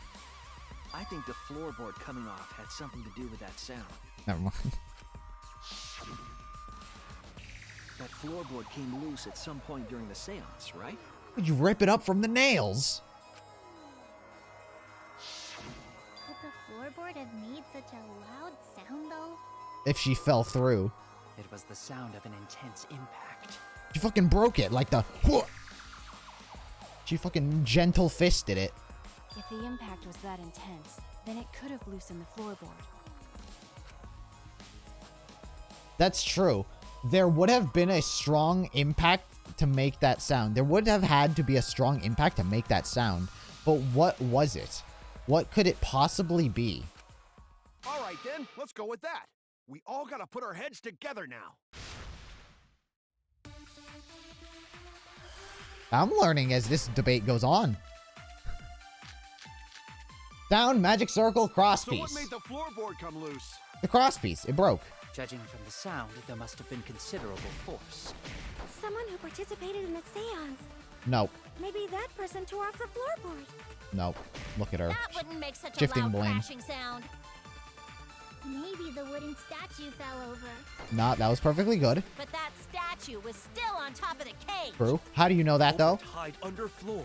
I think the floorboard coming off had something to do with that sound. Never mind. That floorboard came loose at some point during the seance, right? Would you rip it up from the nails? Could the floorboard have made such a loud sound though? If she fell through. It was the sound of an intense impact. She fucking broke it like the... She fucking gentle fisted it. If the impact was that intense, then it could have loosened the floorboard. That's true. There would have been a strong impact to make that sound. There would have had to be a strong impact to make that sound. But what was it? What could it possibly be? All right, then. Let's go with that. We all gotta put our heads together now. I'm learning as this debate goes on. Sound, magic circle, cross So what piece. made the floorboard come loose? The cross piece. It broke. Judging from the sound, there must have been considerable force. Someone who participated in the seance. Nope. Maybe that person tore off the floorboard. Nope. Look at her. That wouldn't make such Shifting a loud blame. crashing sound. Maybe the wooden statue fell over. Nah, that was perfectly good. But that statue was still on top of the cage. True. How do you know that, though? Hide under floor.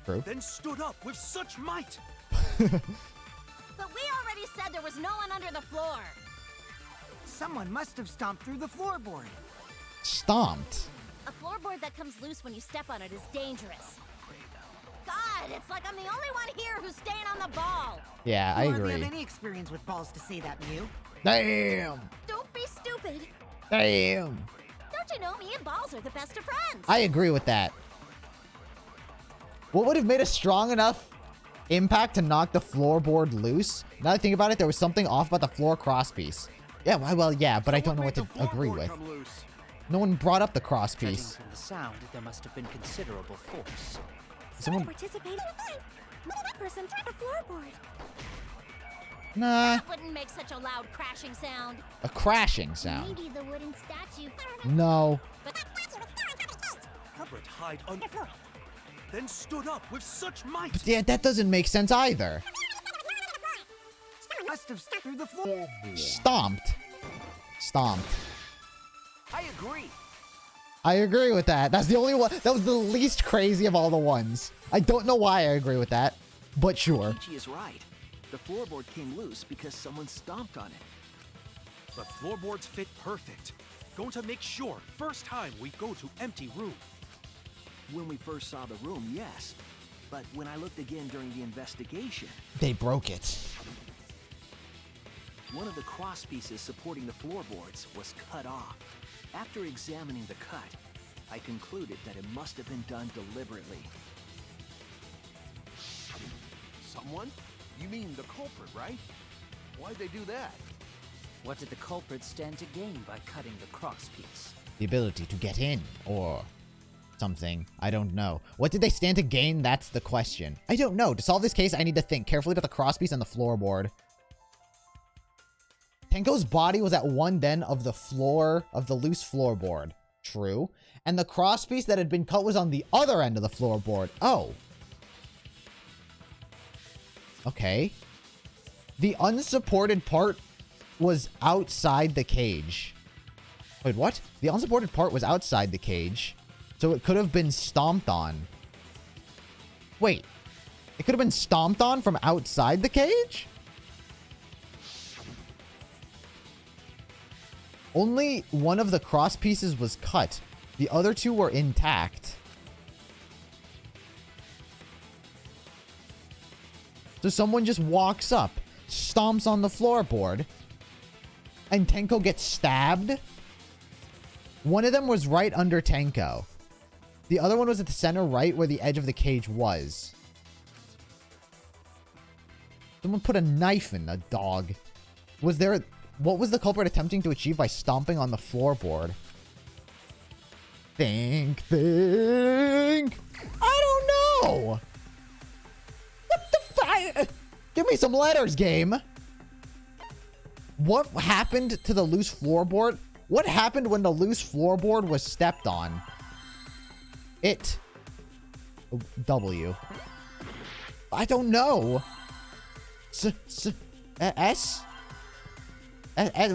True. Then stood up with such might. But we already said there was no one under the floor. Someone must have stomped through the floorboard. Stomped. A floorboard that comes loose when you step on it is dangerous. God, it's like I'm the only one here who's staying on the ball. Yeah, I You hardly agree. have any experience with balls to say that, Mew. Damn. Don't be stupid. Damn. Don't you know me and balls are the best of friends? I agree with that. What would have made a strong enough impact to knock the floorboard loose? Now that I think about it, there was something off about the floor crosspiece. Yeah, well, yeah, but I don't know what to agree with. No one brought up the Judging crosspiece. from the sound, there must have been considerable force. Someone... participated. Person to the floorboard. Nah, That wouldn't make such a loud crashing sound. a crashing sound. Maybe the wooden statue. No. Culprit hide under floor. Then stood up with such might. But yeah, that doesn't make sense either. Must have stepped through the floor. Stomped. Stomped. I agree. I agree with that. That's the only one. That was the least crazy of all the ones. I don't know why I agree with that, but sure. Kokichi is right. The floorboard came loose because someone stomped on it. The floorboards fit perfect. Going to make sure first time we go to empty room. When we first saw the room, yes. But when I looked again during the investigation, They broke it. one of the cross pieces supporting the floorboards was cut off. After examining the cut, I concluded that it must have been done deliberately. Someone? You mean the culprit, right? Why'd they do that? What did the culprit stand to gain by cutting the crosspiece? The ability to get in, or something. I don't know. What did they stand to gain? That's the question. I don't know. To solve this case, I need to think carefully about the crosspiece and the floorboard. Tenko's body was at one end of the floor, of the loose floorboard. True. And the crosspiece that had been cut was on the other end of the floorboard. Oh. Okay. The unsupported part was outside the cage. Wait, what? The unsupported part was outside the cage. So it could have been stomped on. Wait. It could have been stomped on from outside the cage? Only one of the cross pieces was cut. The other two were intact. So someone just walks up, stomps on the floorboard, and Tenko gets stabbed. One of them was right under Tenko. The other one was at the center right where the edge of the cage was. Someone put a knife in the dog. Was there... What was the culprit attempting to achieve by stomping on the floorboard? Think. I don't know. What the fuck? Give me some letters, game. What happened to the loose floorboard? What happened when the loose floorboard was stepped on? It. W. I don't know. S?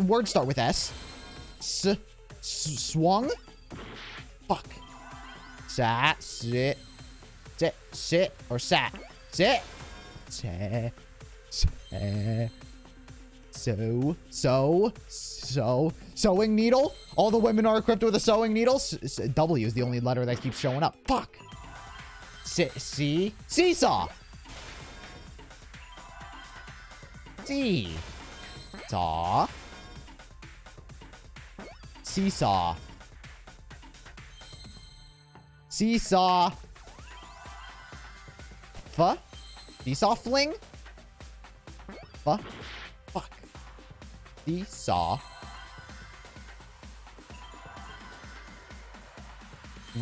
Words start with S. Swung? Fuck. Sat. Sit. Sit. Or sat. Sit. Sewing needle? All the women are equipped with a sewing needle? W is the only letter that keeps showing up. Fuck. Seesaw. Saw. Seesaw. Seesaw. Seesaw fling? Fuck. Seesaw.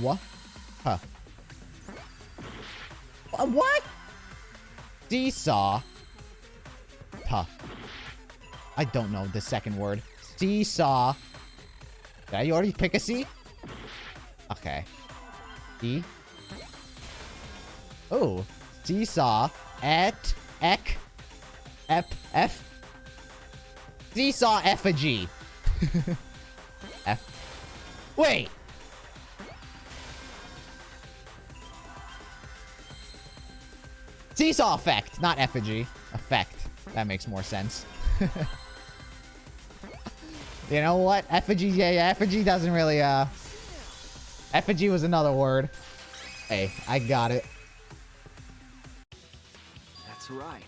What? Huh. What? Seesaw. Huh. I don't know the second word. Seesaw. Did I already pick a C? Okay. E. Oh. Seesaw. F. Seesaw effigy. Wait. Seesaw effect, not effigy. Effect. That makes more sense. You know what? Effigy, yeah, effigy doesn't really, effigy was another word. Hey, I got it. That's right.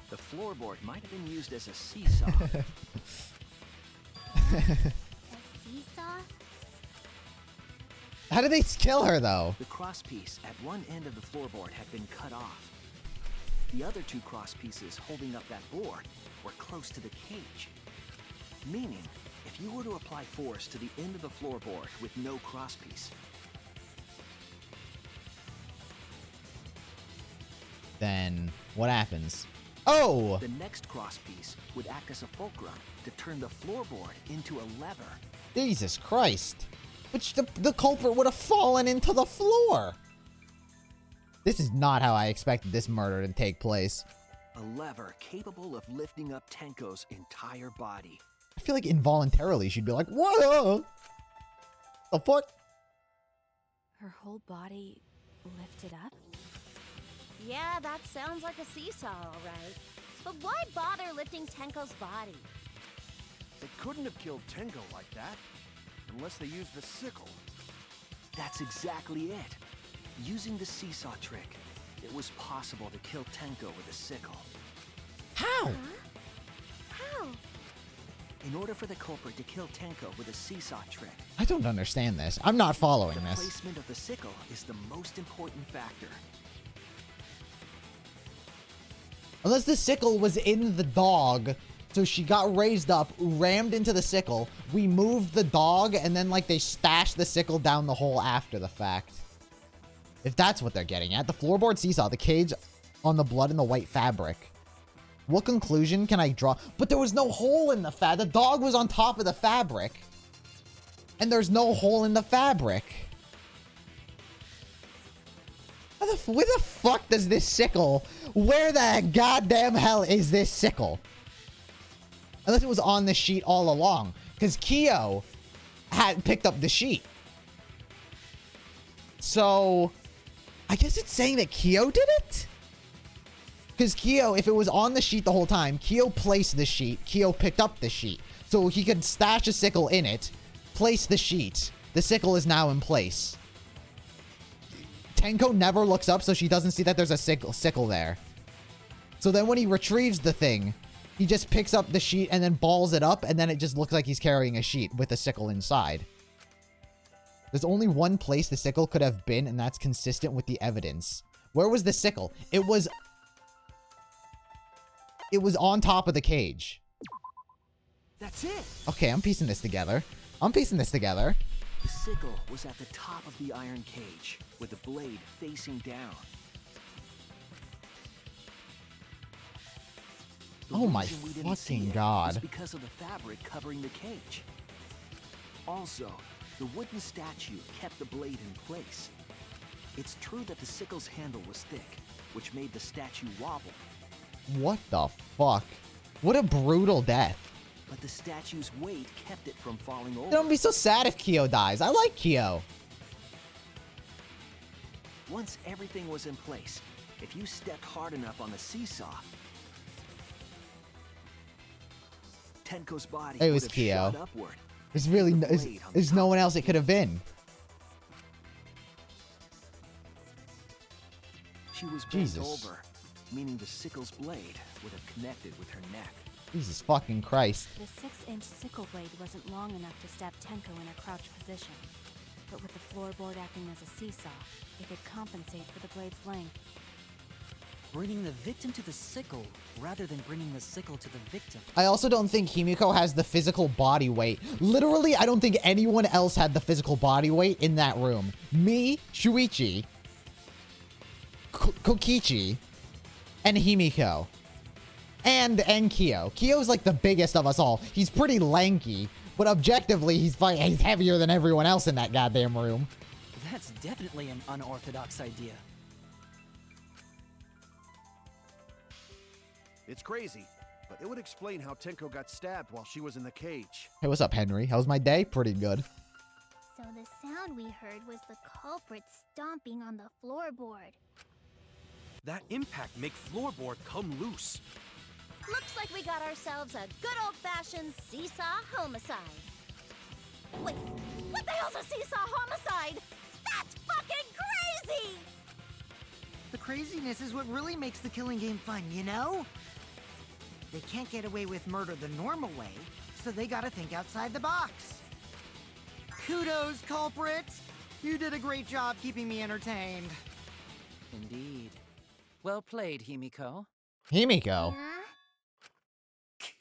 The floorboard might have been used as a seesaw. A seesaw? How did they kill her, though? The crosspiece at one end of the floorboard had been cut off. The other two crosspieces holding up that board were close to the cage. Meaning, if you were to apply force to the end of the floorboard with no crosspiece, then what happens? Oh! the next crosspiece would act as a fulcrum to turn the floorboard into a lever. Jesus Christ. Which the culprit would have fallen into the floor. This is not how I expected this murder to take place. A lever capable of lifting up Tenko's entire body. I feel like involuntarily she'd be like, whoa! The fuck? Her whole body lifted up? Yeah, that sounds like a seesaw, all right. But why bother lifting Tenko's body? They couldn't have killed Tenko like that. Unless they used the sickle. That's exactly it. Using the seesaw trick, it was possible to kill Tenko with a sickle. How? How? In order for the culprit to kill Tenko with a seesaw trick, I don't understand this. I'm not following the this. placement of the sickle is the most important factor. Unless the sickle was in the dog, so she got raised up, rammed into the sickle, we moved the dog, and then, like, they stashed the sickle down the hole after the fact. If that's what they're getting at. The floorboard seesaw, the cage on the blood and the white fabric. What conclusion can I draw? But there was no hole in the the dog was on top of the fabric. And there's no hole in the fabric. Where the fuck does this sickle? Where the goddamn hell is this sickle? Unless it was on the sheet all along. Because Kyo had picked up the sheet. So, I guess it's saying that Kyo did it? Because Kyo, if it was on the sheet the whole time, Kyo placed the sheet. Kyo picked up the sheet. So he could stash a sickle in it, place the sheet. The sickle is now in place. Tenko never looks up, so she doesn't see that there's a sickle there. So then when he retrieves the thing, he just picks up the sheet and then balls it up, and then it just looks like he's carrying a sheet with a sickle inside. There's only one place the sickle could have been, and that's consistent with the evidence. Where was the sickle? It was on top of the cage. That's it! Okay, I'm piecing this together. The sickle was at the top of the iron cage, with the blade facing down. Oh my reason we didn't see fucking it god. was because of the fabric covering the cage. Also, the wooden statue kept the blade in place. It's true that the sickle's handle was thick, which made the statue wobble. What the fuck? What a brutal death. But the statue's weight kept it from falling over. Don't be so sad if Kyo dies. I like Kyo. Once everything was in place, if you stepped hard enough on the seesaw, Tenko's body It was would have Kyo. shot upward. There's really there's no one else it could have been. She was bent Jesus. over, meaning the sickle's blade would have connected with her neck. Jesus fucking Christ. The 6-inch sickle blade wasn't long enough to stab Tenko in a crouched position. But with the floorboard acting as a seesaw, it could compensate for the blade's length. Bringing the victim to the sickle rather than bringing the sickle to the victim. I also don't think Himiko has the physical body weight. Literally, I don't think anyone else had the physical body weight in that room. Me, Shuichi, Kokichi, and Himiko. And Kyo. Kyo's like the biggest of us all. He's pretty lanky, but objectively, he's heavier than everyone else in that goddamn room. That's definitely an unorthodox idea. It's crazy, but it would explain how Tenko got stabbed while she was in the cage. Hey, what's up, Henry? How was my day? Pretty good. So the sound we heard was the culprit stomping on the floorboard. That impact make floorboard come loose. Looks like we got ourselves a good old-fashioned seesaw homicide. Wait, what the hell's a seesaw homicide? That's fucking crazy! The craziness is what really makes the killing game fun, you know? They can't get away with murder the normal way, so they gotta think outside the box. Kudos, culprit! You did a great job keeping me entertained. Indeed. Well played, Himiko. Himiko?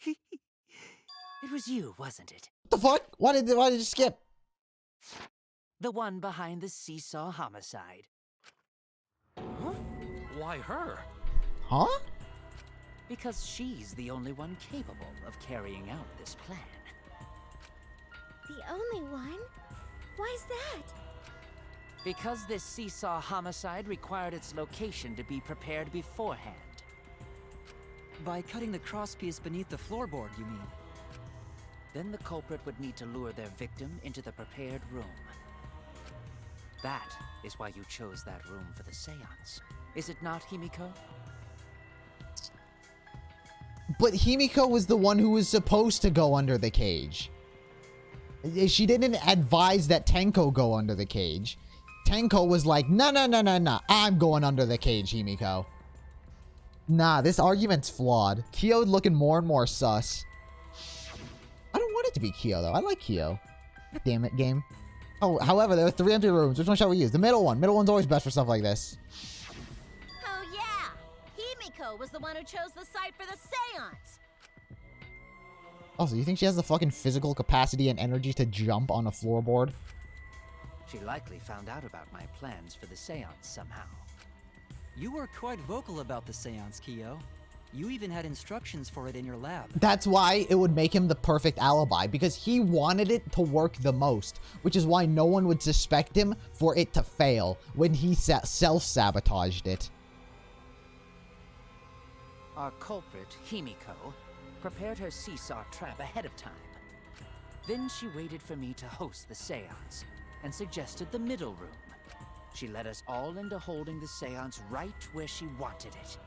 It was you, wasn't it? What the fuck? Why did you skip? The one behind the seesaw homicide. Huh? Why her? Huh? Because she's the only one capable of carrying out this plan. The only one? Why's that? Because this seesaw homicide required its location to be prepared beforehand. By cutting the crosspiece beneath the floorboard, you mean? Then the culprit would need to lure their victim into the prepared room. That is why you chose that room for the seance. Is it not, Himiko? But Himiko was the one who was supposed to go under the cage. She didn't advise that Tenko go under the cage. Tenko was like, no, I'm going under the cage, Himiko. Nah, this argument's flawed. Kyo looking more and more sus. I don't want it to be Kyo, though. I like Kyo. God damn it, game. Oh, however, there are 3 empty rooms. Which one shall we use? The middle one. Middle one's always best for stuff like this. Oh yeah! Himiko was the one who chose the site for the seance! Also, you think she has the fucking physical capacity and energy to jump on a floorboard? She likely found out about my plans for the seance somehow. You were quite vocal about the seance, Kyo. You even had instructions for it in your lab. That's why it would make him the perfect alibi, because he wanted it to work the most, which is why no one would suspect him for it to fail when he self-sabotaged it. Our culprit, Himiko, prepared her seesaw trap ahead of time. Then she waited for me to host the seance and suggested the middle room. She led us all into holding the seance right where she wanted it.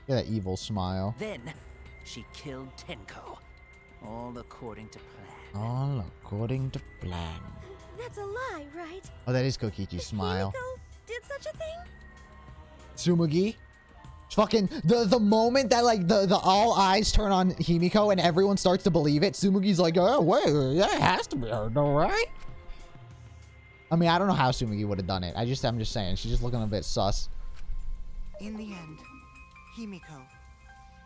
Yeah, that evil smile. Then, she killed Tenko, all according to plan. All according to plan. That's a lie, right? Oh, that is Kokichi's smile. Himiko did such a thing? Tsumugi? Fucking, the moment that, like, the all eyes turn on Himiko and everyone starts to believe it, Tsumugi's like, oh, wait, yeah, it has to be her, no, right? I mean, I don't know how Tsumugi would have done it. I'm just saying, she's just looking a bit sus. In the end, Himiko,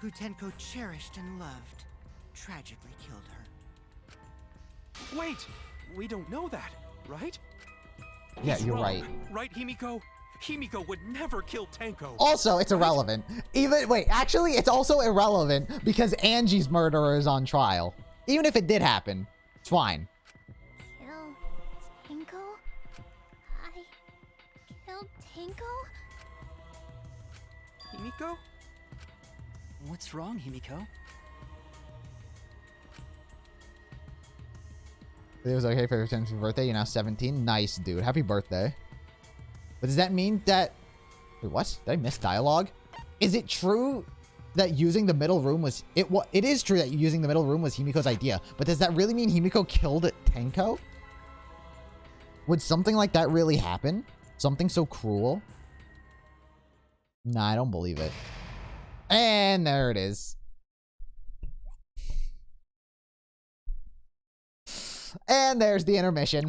who Tenko cherished and loved, tragically killed her. Wait! We don't know that, right? Yeah, He's you're wrong. right. Right, Himiko? Himiko would never kill Tenko. Also, it's irrelevant. Wait, actually, it's also irrelevant because Angie's murderer is on trial. Even if it did happen, it's fine. Kill Tenko? I killed Tenko? Himiko? What's wrong, Himiko? It was okay for your 10th birthday. You're now 17. Nice, dude. Happy birthday. But does that mean that... Wait, what? Did I miss dialogue? Is it true that using the middle room was... It is true that using the middle room was Himiko's idea. But does that really mean Himiko killed Tenko? Would something like that really happen? Something so cruel? Nah, I don't believe it. And there it is. And there's the intermission.